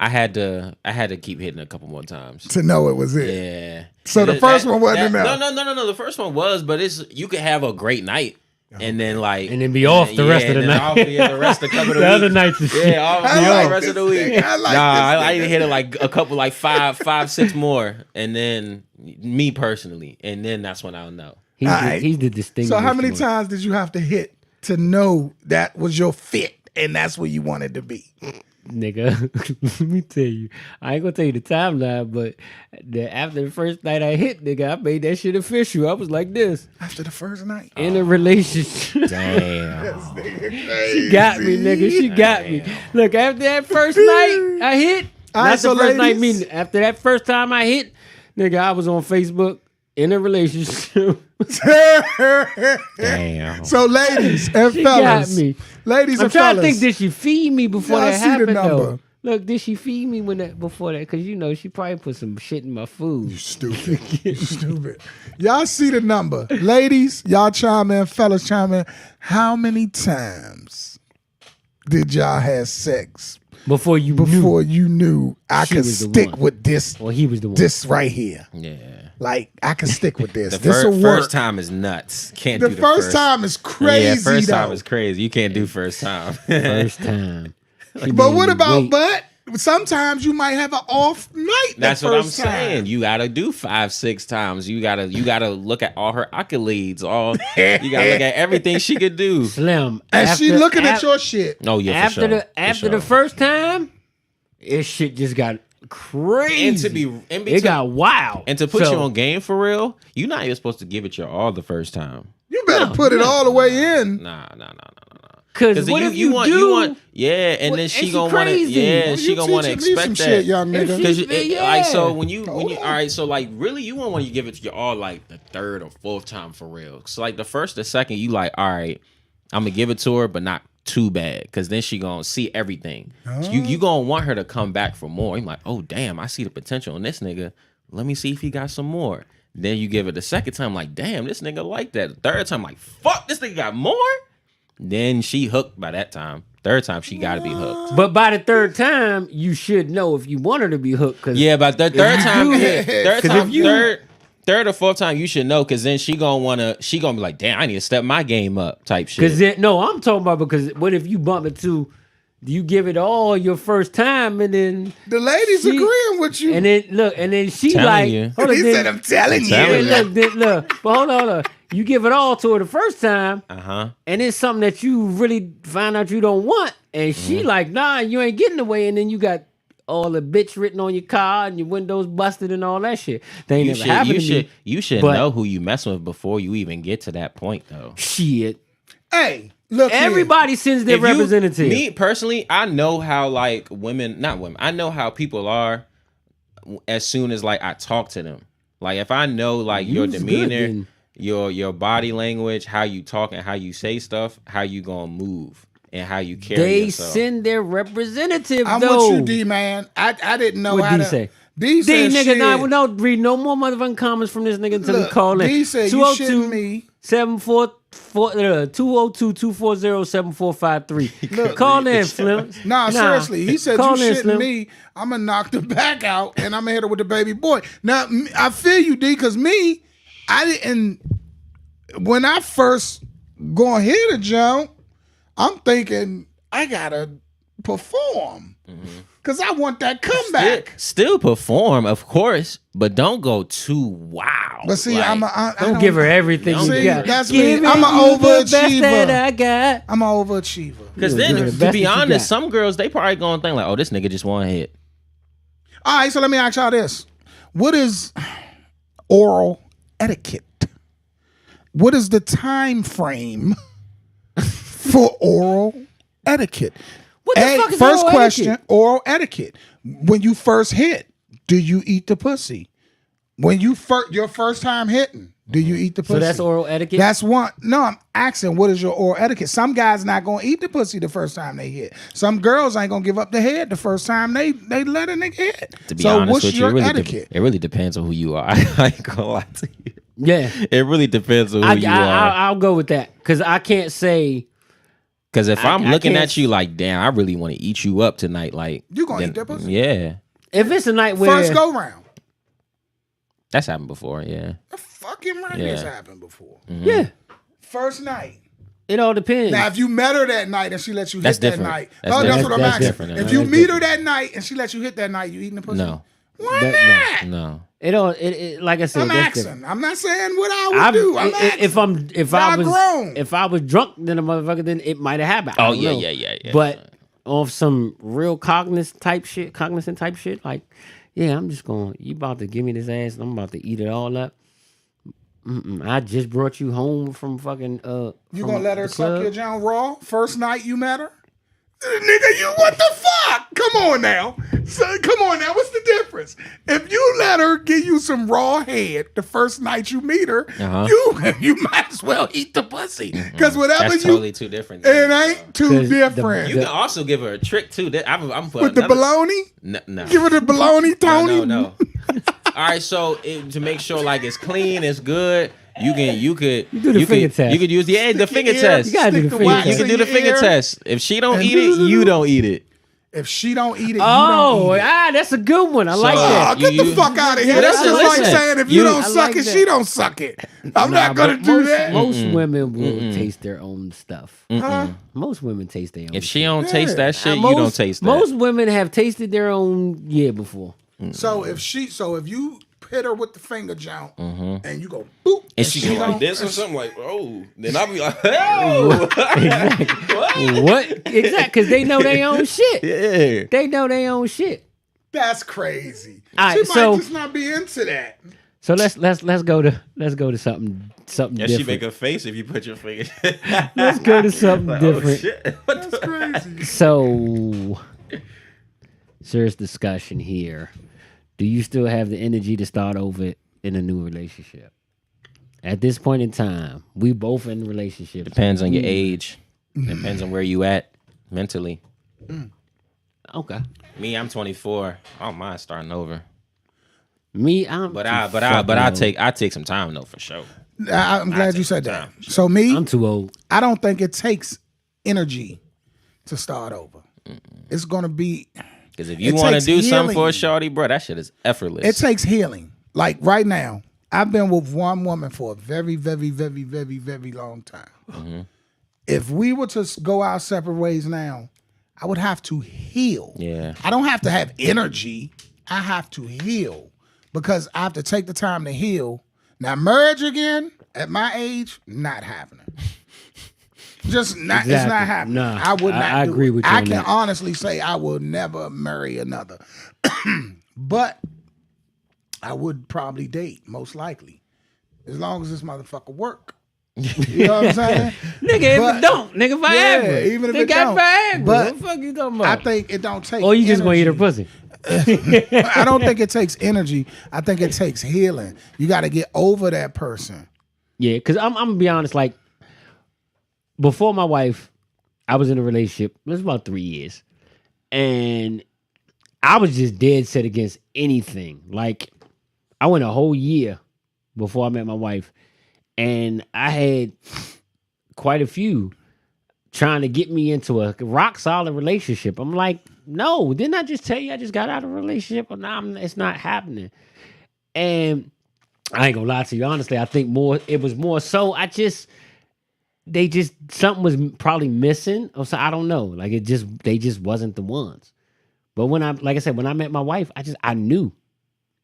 had to keep hitting a couple more times. to know it was it. Yeah. So And the first one wasn't enough. No. The first one was, but you could have a great night. And then And then be off the rest of the night. The rest of the other nights is shit. Yeah, all the rest of the week. I hit it like a couple, like five, 6 more, and then me personally, and then that's when I'll know. He's the distinguished So how many one. times did you have to hit to know that was your fit and that's where you wanted to be? Nigga, let me tell you. I ain't gonna tell you the timeline, but after the first night I hit, nigga, I made that shit official. I was like this. After the first night? In a relationship. Damn. She got me, nigga. She got me. Look, after that first night I hit, not the first night meeting. After that first time I hit, nigga, I was on Facebook in a relationship. Damn. So ladies and She fellas, got me. ladies I'm and trying fellas, to think, did she feed me before Y'all that see the happened number. though? Look, did she feed me before that? Because she probably put some shit in my food. stupid. Stupid. Y'all see the number. Ladies, y'all chime in, fellas chime in. How many times did y'all have sex Before you knew I She could was the stick one. with this Well, he was the one. this right here? Yeah. Like I can stick with this. The This will work. first time is nuts. Can't The do the first time is crazy. Yeah, first time though. is crazy. You can't do first time. First time. She But made what me about wait. but sometimes you might have an off night. That's that what I'm first time. saying. You gotta do 5, 6 times. You gotta look at all her accolades. You gotta look at everything she could do. Slim? And she looking at af- your shit. Oh yeah, after for sure. after the first time, it shit just got crazy. And to be in between, it got wild. and to put So, you on game for real, you're not even supposed to give it your all the first time. You better put it all the way in. Nah. Cause what if you want, do? you want, yeah, and What- then and she she gonna want to, crazy. yeah, Well, she You gonna want to teaching me some expect that. shit, young nigga. Because Yeah. like so when you Hold all on. right, so like really you want to give it to your all like the third or fourth time for real. So like the first or second you like, all right, I'm gonna give it to her, but not too bad, because then she gonna see everything. So you gonna want her to come back for more. You're like, oh damn, I see the potential in this nigga. Let me see if he got some more. Then you give it the second time, like, damn, this nigga like that. The third time, like, fuck, this nigga got more. Then she hooked by that time. Third time, she got to be hooked. But by the third time, you should know if you want her to be hooked. Cause Yeah, but the third time, if third or fourth time, you should know, because then she gonna be like, damn, I need to step my game up, type shit. Because no, I'm talking about because what if you bump into, you give it all your first time and then The ladies she- agreeing with you. and then look and then she Telling like you. hold on, He then- said, I'm telling you. telling then look, but hold on. You give it all to her the first time, and it's something that you really find out you don't want, and she like, nah, you ain't getting away, and then you got all the bitch written on your car and your windows busted and all that shit. They ain't never happened to me. You should but- know who you messing with before you even get to that point, though. Shit. Hey, look here. Everybody sends their If you- representative. Me personally, I know how like not women. I know how people are as soon as like I talk to them. Like if I know like your You's good demeanor, then. your body language, how you talk and how you say stuff, how you gonna move and how you carry They yourself. send their representative I'm though. with you, D man. I didn't know What how D to say? D D said nigga, shit. nah, we don't read no more motherfucking comments from this nigga until we call in. D said you shitting me. 202-240-7453. Call in, Slim. Nah, seriously. He said you Call in, shitting Slim. me. I'm gonna knock the back out and I'm gonna hit her with the baby boy. Now I feel you, D, because me, I didn't. When I first gonna hit a jump, I'm thinking I gotta perform because I want that comeback. Still perform, of course, but don't go too wow. But see, Like, I Don't give her everything See, you got. that's Give me. I'm it an the best overachiever. that I got. I'm an overachiever. Because Give her then, the to best be that you honest, got. some girls they probably gonna think like, oh, this nigga just want to hit. All right, so let me ask y'all this: what is oral etiquette? What is the time frame for oral etiquette? What the fuck is first oral question: etiquette? oral etiquette. When you first hit, do you eat the pussy? When you your first time hitting, do you eat the pussy? So that's oral etiquette? That's one. No, I'm asking, what is your oral etiquette? Some guys not gonna eat the pussy the first time they hit. Some girls ain't gonna give up the head the first time they let a nigga hit. To be so honest what's with you, your etiquette? it really depends on who you are. I ain't gonna lie to you. Yeah. It really depends on who you are. I'll go with that because I can't say. Because if I'm looking can't at you like, damn, I really want to eat you up tonight, like You gonna eat that pussy? Yeah, If it's a night where First go round. that's happened before. Yeah, The fucking right Yeah. has happened before. yeah, First night. it all depends. Now, if you met her that night and she let you That's hit that different. night, That's that's different. what I'm That's asking. different. If That's you meet different. her that night and she let you hit that night, you eating the pussy? no, Why That- not? no. It all. It like I said. I'm that's asking. different. I'm not saying what I would do. I'm asking. If I Y'all was grown. if I was drunk then a motherfucker, then it might have happened. I Oh don't yeah, know. yeah. But off some real cognizant type shit, like, yeah, I'm just going. You about to give me this ass, and I'm about to eat it all up. I just brought you home from fucking. You gonna let her suck your John raw first night you met her? Nigga, you what the fuck? Come on now. Come on now. What's the difference? If you let her give you some raw head the first night you meet her, you might as well eat the pussy. Because whatever That's you totally two different it things, ain't too different. You can also give her a trick too. I'm With the bologna? No. Give her the bologna, Tony. No. All right, so to make sure like it's clean, it's good. You could do the finger test. You could use the finger ear, test. You gotta do stick the the finger wax test. You can do in the your finger ear. test. If she don't And eat it, you don't eat it. If she don't eat it, you Oh, don't eat it. that's a good one. I like So- that. Oh, get You- the fuck out of here. Yeah, That's just like listen, saying if you don't I suck like it, that. she don't suck it. I'm not gonna But do most, that. Most women will taste their own stuff. Huh? Most women taste their own. If she shit. don't taste that shit, you Most- don't taste that. Most women have tasted their own before. So if you hit her with the finger jump and you go boop, and she go don't- like this or something like, oh, then I'll be like, oh, What? Exactly, because they know their own shit. yeah. They know their own shit. That's crazy. All She right, might so- just not be into that. So let's go to something Yeah, different. she make a face if you put your finger. Let's go to something Like, different. Oh, shit. What That's the- crazy. So, serious discussion here. Do you still have the energy to start over in a new relationship? At this point in time, we both in relationships. Depends on your age. Depends on where you at mentally. Okay. Me, I'm 24. I don't mind starting over. Me, I'm. But too I fucking take some time though for sure. I'm glad you said that. So me, old. I'm too old. I don't think it takes energy to start over. It's gonna be. Because if you It want to takes do something for a healing. shawty, bro, that shit is effortless. It takes healing. Like right now, I've been with one woman for a very, very, very, very, very long time. If we were to go our separate ways now, I would have to heal. Yeah. I don't have to have energy. I have to heal because I have to take the time to heal. Now, marriage again at my age, not happening. Just not. It's Exactly. not happening. Nah, I would not. I do agree it. with you I on can that. honestly say I will never marry another, but I would probably date most likely, as long as this motherfucker work. You know what I'm saying? Nigga, if But- it don't, nigga, Viagra. Yeah, even if they it got don't. Viagra. But What the fuck you talking I about? think it don't take. Or you just gonna eat her energy. pussy? I don't think it takes energy. I think it takes healing. You got to get over that person. Yeah, because I'm gonna be honest. Like before my wife, I was in a relationship. It was about 3 years, and I was just dead set against anything. Like I went a whole year before I met my wife, and I had quite a few trying to get me into a rock solid relationship. I'm like, no, didn't I just tell you I just got out of a relationship? Or now it's not happening. And I ain't gonna lie to you. Honestly, I think it was more so something was probably missing. Or so I don't know. Like they just wasn't the ones. But when like I said, when I met my wife, I knew.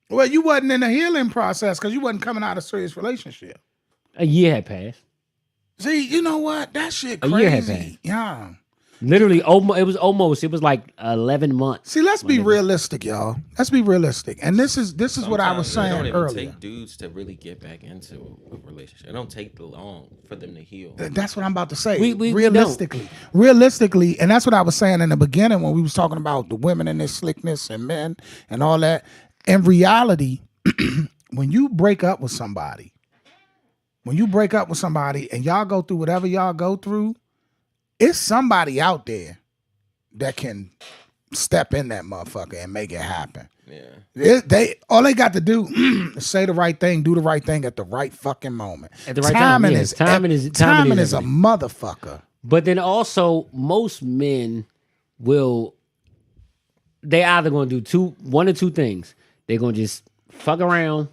Well, you wasn't in the healing process because you wasn't coming out of a serious relationship. A year had passed. See, you know what? That shit A crazy. year had passed. Yeah. Literally, it was like 11 months. See, let's be realistic, y'all. Let's be realistic. And this is what I was Sometimes saying it don't even earlier. take dudes to really get back into a relationship. It don't take long for them to heal. That's what I'm about to say. We realistically, and that's what I was saying in the beginning when we was talking about the women and their slickness and men and all that. In reality, when you break up with somebody, and y'all go through whatever y'all go through, it's somebody out there that can step in that motherfucker and make it happen. Yeah. They all they got to do is say the right thing, do the right thing at the right fucking moment. At the right time. Timing Timing is a motherfucker. But then also, most men they either going to do one or two things. They're going to just fuck around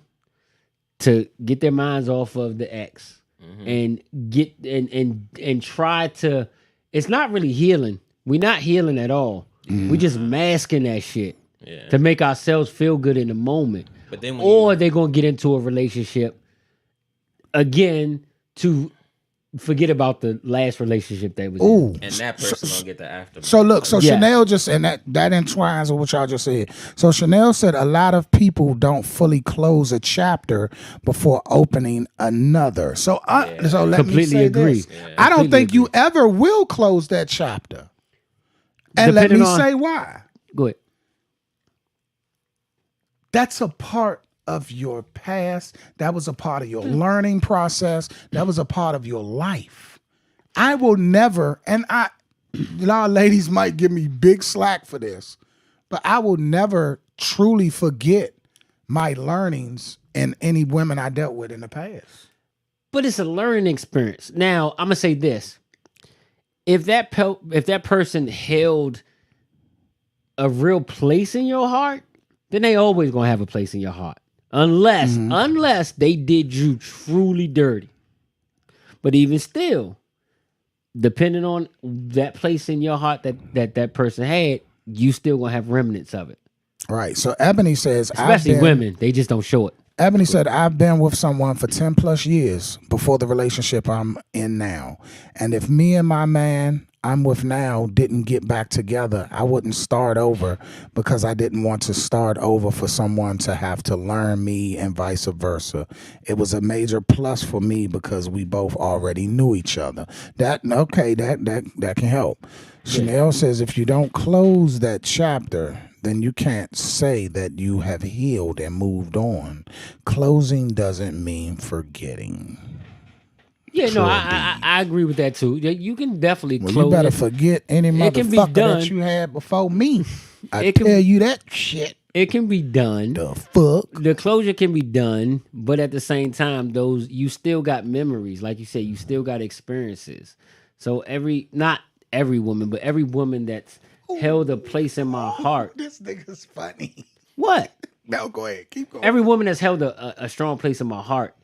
to get their minds off of the ex and get and try to. It's not really healing. We're not healing at all. We just masking that shit to make ourselves feel good in the moment. But then they're going to get into a relationship again to forget about the last relationship they was in. And that person gonna get the aftermath. So look, Chanel just, and that entwines with what y'all just said. So Chanel said a lot of people don't fully close a chapter before opening another. So so let me say agree. this. I don't think you ever will close that chapter. And let me say why. Go ahead. That's a part of your past. That was a part of your learning process. That was a part of your life. I will never, and a lot of ladies might give me big slack for this, but I will never truly forget my learnings and any women I dealt with in the past. But it's a learning experience. Now, I'm gonna say this: if that person held a real place in your heart, then they always gonna have a place in your heart. Unless they did you truly dirty. But even still, depending on that place in your heart that person had, you still gonna have remnants of it. Right. So Ebony says, especially women, they just don't show it. Ebony said, I've been with someone for 10 plus years before the relationship I'm in now. And if me and my man I'm with now didn't get back together, I wouldn't start over because I didn't want to start over for someone to have to learn me and vice versa. It was a major plus for me because we both already knew each other. That can help. Yeah. Chanel says, if you don't close that chapter, then you can't say that you have healed and moved on. Closing doesn't mean forgetting. Yeah, no, I agree with that too. You can definitely close. You better forget any motherfucker that you had before me. I tell you that shit. It can be done. The fuck? The closure can be done, but at the same time, you still got memories. Like you said, you still got experiences. So not every woman, but every woman that's held a place in my heart. This nigga's funny. What? No, go ahead. Keep going. Every woman that's held a strong place in my heart,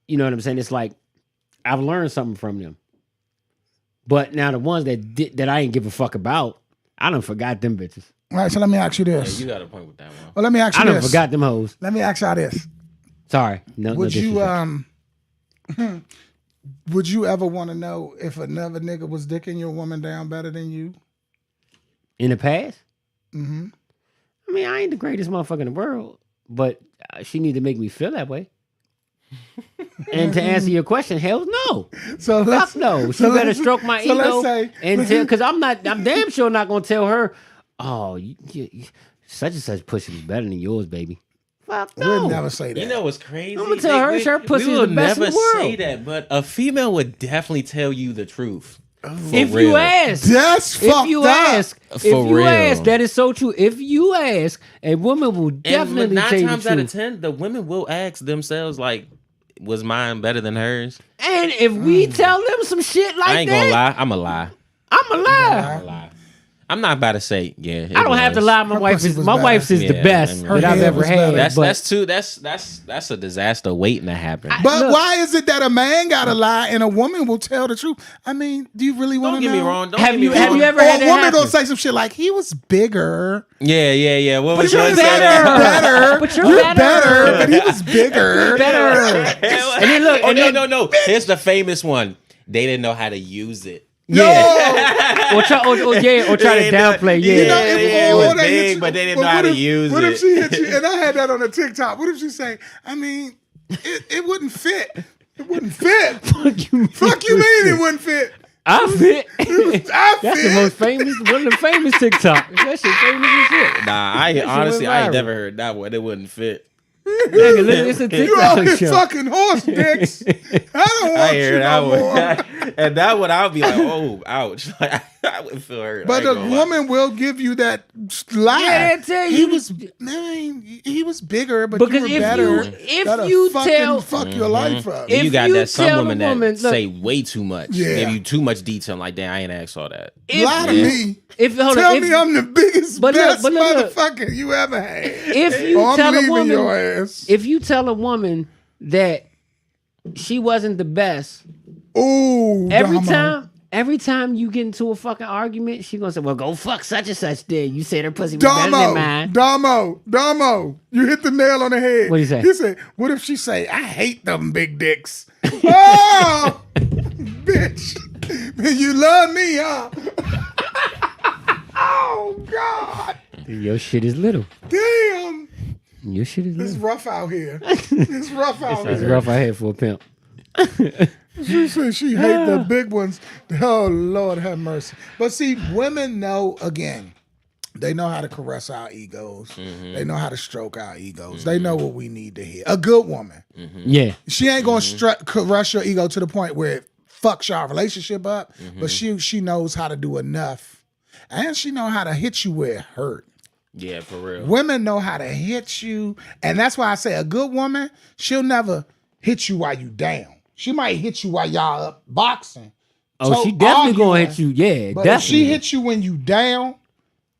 you know what I'm saying? It's like, I've learned something from them. But now the ones that I ain't give a fuck about, I done forgot them bitches. All right, so let me ask you this. Yeah, you got a point with that one. Well, let me ask you this. I done forgot them hoes. Let me ask y'all this. Sorry. Would you ever want to know if another nigga was dicking your woman down better than you? In the past? Mm-hmm. I mean, I ain't the greatest motherfucker in the world, but she need to make me feel that way. And to answer your question, hell no. So fuck no. She better stroke my ego and tell, because I'm damn sure not gonna tell her, oh, such and such pussy is better than yours, baby. Fuck no. We'll never say that. You know what's crazy? I'm gonna tell her pussy is the best in the world. We will never say that, but a female would definitely tell you the truth. If you ask, that's fucked up. If you ask, that is so true. If you ask, a woman will definitely tell you the truth. 9 times out of 10, the women will ask themselves, like, was mine better than hers? And if we tell them some shit like that, I ain't gonna lie. I'm a lie. I'm a lie. I'm not about to say, yeah. I don't have to lie. My wife's is the best that I've ever had. That's a disaster waiting to happen. But why is it that a man got to lie and a woman will tell the truth? I mean, do you really want to know? Don't get me wrong. Have you ever had a woman gonna say some shit like, he was bigger? Yeah. What was you're better. But you're better. But he was bigger. Better. And then look. No. Here's the famous one. They didn't know how to use it. Yeah. or try to downplay. Yeah. It was big, but they didn't know how to use it. What if she hit you? And I had that on the TikTok. What if she say, I mean, it wouldn't fit. It wouldn't fit. Fuck you mean it wouldn't fit? I fit. I That's fit. the most famous, one of the famous TikTok. That shit famous as shit. Nah, I ain't never heard that one. It wouldn't fit. It's a You out TikTok here show. fucking horse dicks. I don't want I you hear that no one. more. And that one, I'll be like, oh, ouch. Like, I would feel hurt. But I the ain't gonna lie. woman will give you that lie. Yeah, they tell he you- was he was bigger, but Because you were if better. if That'll you fucking tell- fuck your life up. If You got you that some tell women a woman, that look- say way too much. Yeah. Give you too much detail. I'm like, damn, I ain't asked all that. Lie to me. Hold Tell on, me I'm the biggest, but look, best but look. motherfucker you ever had. if you I'm tell a leaving woman, your ass. if you tell a woman that she wasn't the best, Ooh, every time you get into a fucking argument, she gonna say, "Well, go fuck such and such." Then you said her pussy was better than mine. Damo, you hit the nail on the head. What'd he say? He said, "What if she say I hate them big dicks?" Oh, bitch, you love me, huh? Oh God, Your shit is little. damn, Your shit is it's little. rough out here. It's rough out It's here. rough out here for a pimp. She said she hate the big ones. Oh Lord, have mercy. But see, women know again. They know how to caress our egos. They know how to stroke our egos. They know what we need to hear. A good woman. Yeah. She ain't gonna caress your ego to the point where it fucks your relationship up. But she knows how to do enough, and she know how to hit you where it hurt. Yeah, for real. Women know how to hit you, and that's why I say a good woman, she'll never hit you while you down. She might hit you while y'all up boxing. Oh, she definitely gonna arguing, hit you. Yeah, But definitely. if she hits you when you down,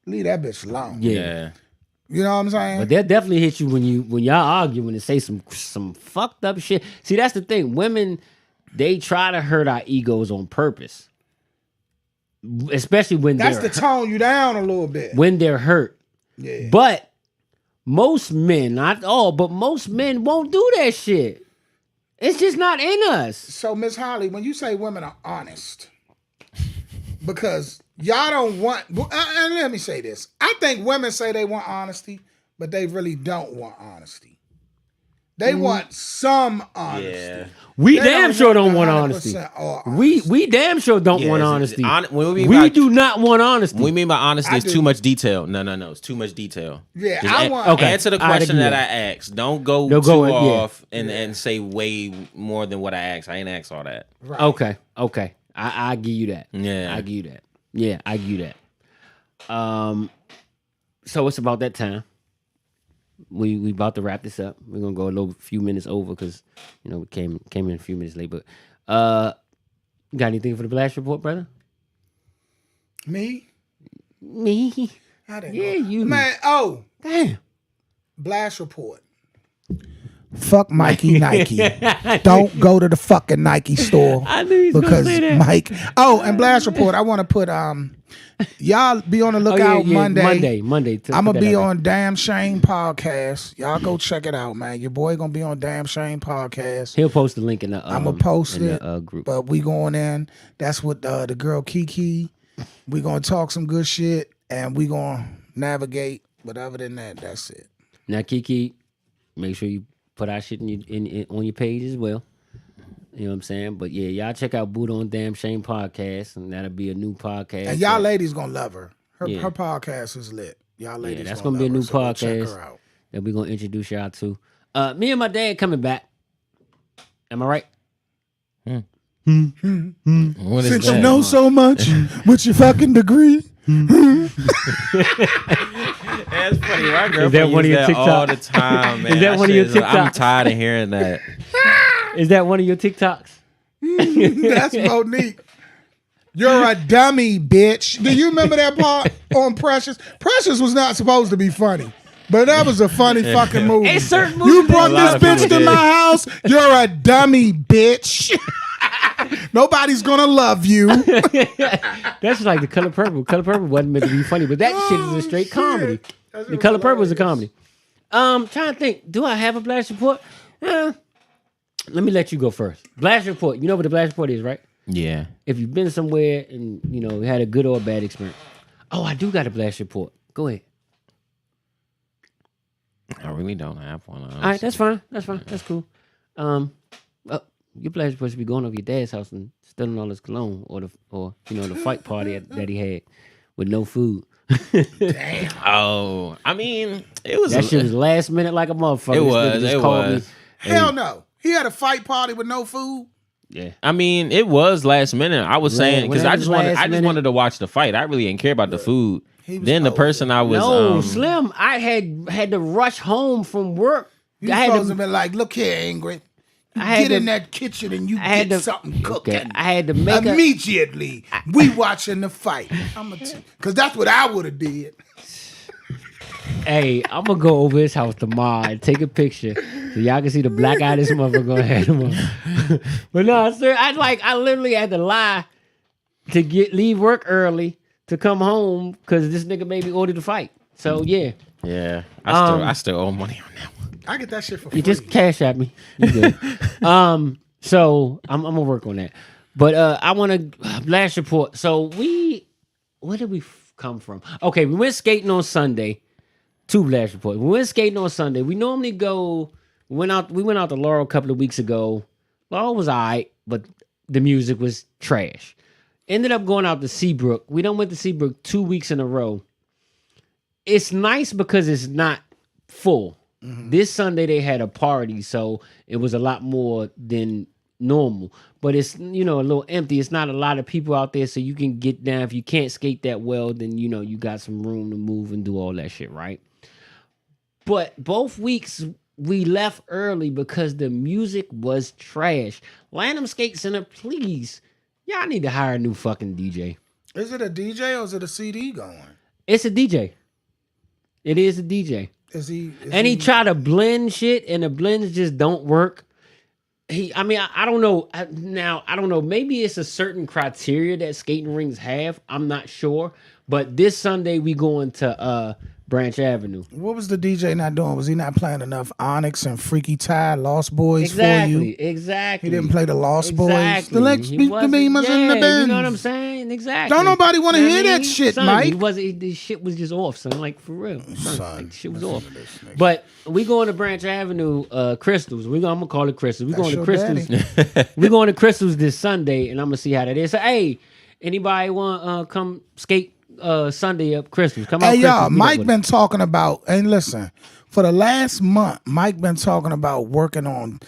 leave that bitch alone. Yeah. You know what I'm saying? But they'll definitely hit you when y'all arguing and say some fucked up shit. See, that's the thing. Women, they try to hurt our egos on purpose, especially when That's they're to tone you down a little bit. when they're hurt. Yeah. But most men, not all, but most men won't do that shit. It's just not in us. So, Miss Holly, when you say women are honest, because y'all don't want, and let me say this. I think women say they want honesty, but they really don't want honesty. They want some honesty. Yeah. We They damn sure don't want 100% honesty. all We honesty. damn sure don't Yeah, want it's- honesty. when we We about- do not want honesty. What we mean by honesty I is do. too much detail. No. It's too much detail. Yeah, Just I want. okay. Answer the I'd question agree that with I asked. Don't go Don't too go in- yeah. off and say way more than what I asked. I ain't asked all that. Right. Okay. I give you that. Yeah. I give you that. Yeah, I give you that. So it's about that time. We about to wrap this up. We're gonna go a few minutes over because we came in a few minutes late. But you got anything for the blast report, brother? Me? Me? I didn't Yeah, know. you. Man, oh, Damn. blast report. Fuck Mikey Nike. Don't go to the fucking Nike store. I knew he was because gonna say that. Mike. Oh, and blast report. I want to put y'all be on the lookout Monday. Monday. I'm gonna be on Damn Shame podcast. Y'all go check it out, man. Your boy gonna be on Damn Shame podcast. He'll post the link in the. I'm gonna post in it, the, group. but we going in. That's with the girl Kiki. We gonna talk some good shit, and we gonna navigate. But other than that, that's it. Now, Kiki, make sure you put our shit in on your page as well. You know what I'm saying? But yeah, y'all check out Buddha on Damn Shame podcast, and that'll be a new podcast. And y'all ladies gonna love her. Her Yeah. her podcast is lit. Y'all ladies. that's gonna gonna be a love new her, so go check podcast. her out. that we're gonna introduce y'all to. Me and my dad coming back. Am I right? What is Since that? you know so much with your fucking degree. That's funny. My girlfriend that one of use your that all TikTok? the time, man. Is that one of your shit I'm TikToks? tired of hearing that. Is that one of your TikToks? That's Monique. You're a dummy, bitch. Do you remember that part on Precious? Precious was not supposed to be funny. But that was a funny fucking movie. A certain You movie brought A lot this of bitch people to did. my house. You're a dummy, bitch. Nobody's gonna love you. That's like The Color Purple. Color Purple wasn't meant to be funny, but that shit is a straight comedy. That The shit Color was Purple is a hilarious. comedy. Trying to think, do I have a blast report? Let me let you go first. Blast report. You know what the blast report is, right? Yeah. If you've been somewhere and had a good or a bad experience. Oh, I do got a blast report. Go ahead. I really don't have one. All right, that's fine. That's fine. That's cool. Your blast report should be going over your dad's house and stealing all his cologne, or the fight party that he had with no food. Damn. Oh, I mean, it was That shit was last minute like a motherfucker. It This was. nigga just It called was. me. Hell no. He had a fight party with no food. Yeah. I mean, it was last minute. I was saying because when I it just was wanted, last I just minute- wanted to watch the fight. I really didn't care about the food. He was Then the over. person I was, No, Slim. I had to rush home from work. You I had supposed to to be like, look here, Ingrid. You I had get in to- that kitchen and you I had get to- something cooking. Okay, I had to make a- immediately. We watching the fight. Because that's what I would have did. Hey, I'm gonna go over his house tomorrow and take a picture so y'all can see the black eye this motherfucker gonna have tomorrow. But no, sir, I literally had to lie to leave work early to come home because this nigga made me order the fight. So yeah, Yeah, I still owe money on that one. I get that shit for free. you just cash at me. You good. So I'm gonna work on that. But I want to blast report. So where did we come from? Okay, we went skating on Sunday. Two blast reports. We went skating on Sunday. We normally go. We went out to Laurel a couple of weeks ago. Laurel was alright, but the music was trash. Ended up going out to Seabrook. We done went to Seabrook 2 weeks in a row. It's nice because it's not full. This Sunday they had a party, so it was a lot more than normal. But it's a little empty. It's not a lot of people out there, so you can get down. If you can't skate that well, then you got some room to move and do all that shit, right? But both weeks we left early because the music was trash. Lanham Skate Center, please, y'all need to hire a new fucking DJ. Is it a DJ or is it a CD going? It's a DJ. It is a DJ. Is he? He try to blend shit, and the blends just don't work. I don't know. I don't know. Maybe it's a certain criteria that skating rings have. I'm not sure. But this Sunday we going to Branch Avenue. What was the DJ not doing? Was he not playing enough Onyx and Freaky Tide, Lost Boys for you? Exactly. He didn't play the Lost Boys. Exactly. The next He beat wasn't- to me was in the yeah, band. You know what I'm saying? Exactly. Don't nobody want to You know hear what I that mean? shit, Son, Mike. The shit was just off, son. Like for real, Son, like, shit was off. listen to this nigga. But we going to Branch Avenue, Crystals. I'm gonna call it Crystals. We going to your Crystals. We going to Crystals this Sunday, and I'm gonna see how that is. So, hey, anybody want come skate Sunday up Crystals? Come on, Hey, y'all, Crystals. Meet up Mike with been us. talking about, and listen, for the last month, Mike been talking about working on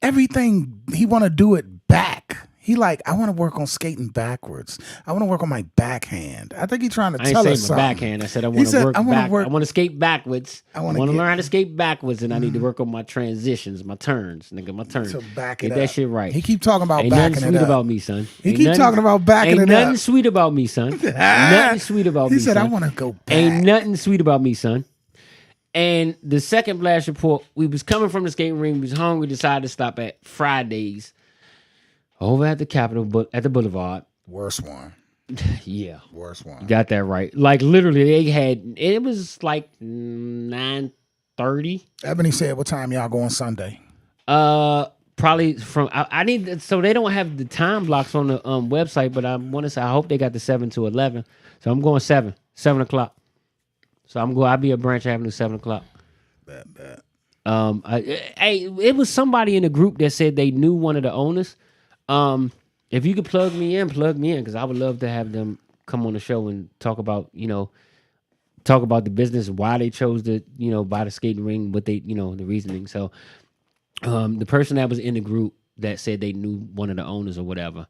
everything. He want to do it back. He like, I want to work on skating backwards. I want to work on my backhand. I think he trying to I ain't tell saying us my something. backhand. I said I He want said, to work I wanna back. work- I want to skate backwards. I wanna want to get- learn how to skate backwards, and I need to work on my transitions, my turns, nigga, my turns. To back it Get up. that shit right. He keep talking about Ain't backing nothing it sweet up. about me, son. He Ain't keep nothing- talking about backing ain't it nothing up. sweet about me, son. Nothing sweet about me, He said, son. I want to go back. Ain't nothing sweet about me, son. And the second blast report, we was coming from the skating ring. We was hungry. Decided to stop at Fridays over at the Capitol, but at the Boulevard. Worst one. Yeah, Worst one. got that right. Like literally, they had it was like 9:30. Ebony said, what time y'all going Sunday? Probably from I need so they don't have the time blocks on the website, but I want to say I hope they got the 7 to 11. So I'm going 7 o'clock. So I'll be at Branch Avenue 7 o'clock. Bet. It was somebody in the group that said they knew one of the owners. If you could plug me in because I would love to have them come on the show and talk about the business, why they chose to buy the skating ring, what they the reasoning. So the person that was in the group that said they knew one of the owners or whatever,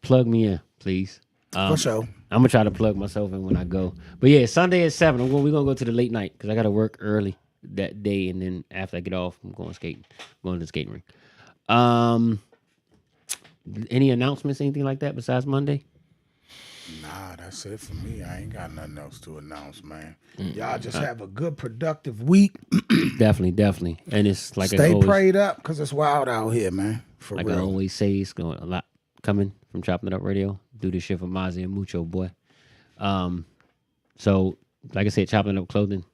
plug me in, please. For sure. I'm gonna try to plug myself in when I go. But yeah, Sunday at 7. We're gonna go to the late night because I gotta work early that day, and then after I get off, I'm going skating. Going to the skating ring. Any announcements, anything like that besides Monday? Nah, that's it for me. I ain't got nothing else to announce, man. Y'all just have a good, productive week. Definitely. And it's like Stay I always, prayed up because it's wild out here, man. For like I real. always say, it's going a lot coming from Chopping It Up Radio. Do this shit for Mozzie and Mucho, boy. So like I said, Chopping It Up clothing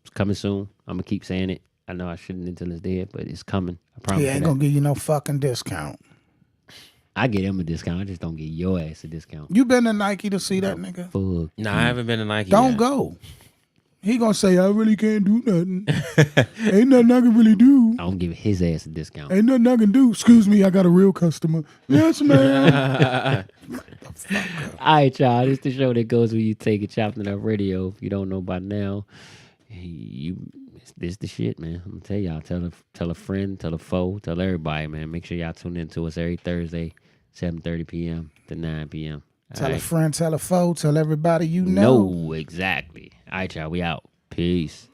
is coming soon. I'm gonna keep saying it. I know I shouldn't until it's dead, but it's coming. I promise. He you ain't that. gonna give you no fucking discount. I get him a discount. I just don't get your ass a discount. You been to Nike to see that nigga? Fuck. Nah, I haven't been to Nike. Don't yet. go. He gonna say, I really can't do nothing. Ain't nothing I can really do. I don't give his ass a discount. Ain't nothing I can do. Excuse me, I got a real customer. Yes, man. What the Motherfucker. All right, y'all. This is the show that goes where you take it, ChoppinItUp Radio. If you don't know by now, this the shit, man. I'm gonna tell y'all. Tell a friend, tell a foe, tell everybody, man. Make sure y'all tune in to us every Thursday, 7:30 p.m. to 9 p.m. Tell a friend, tell a foe, tell everybody you know. No, exactly. All right, y'all. We out. Peace.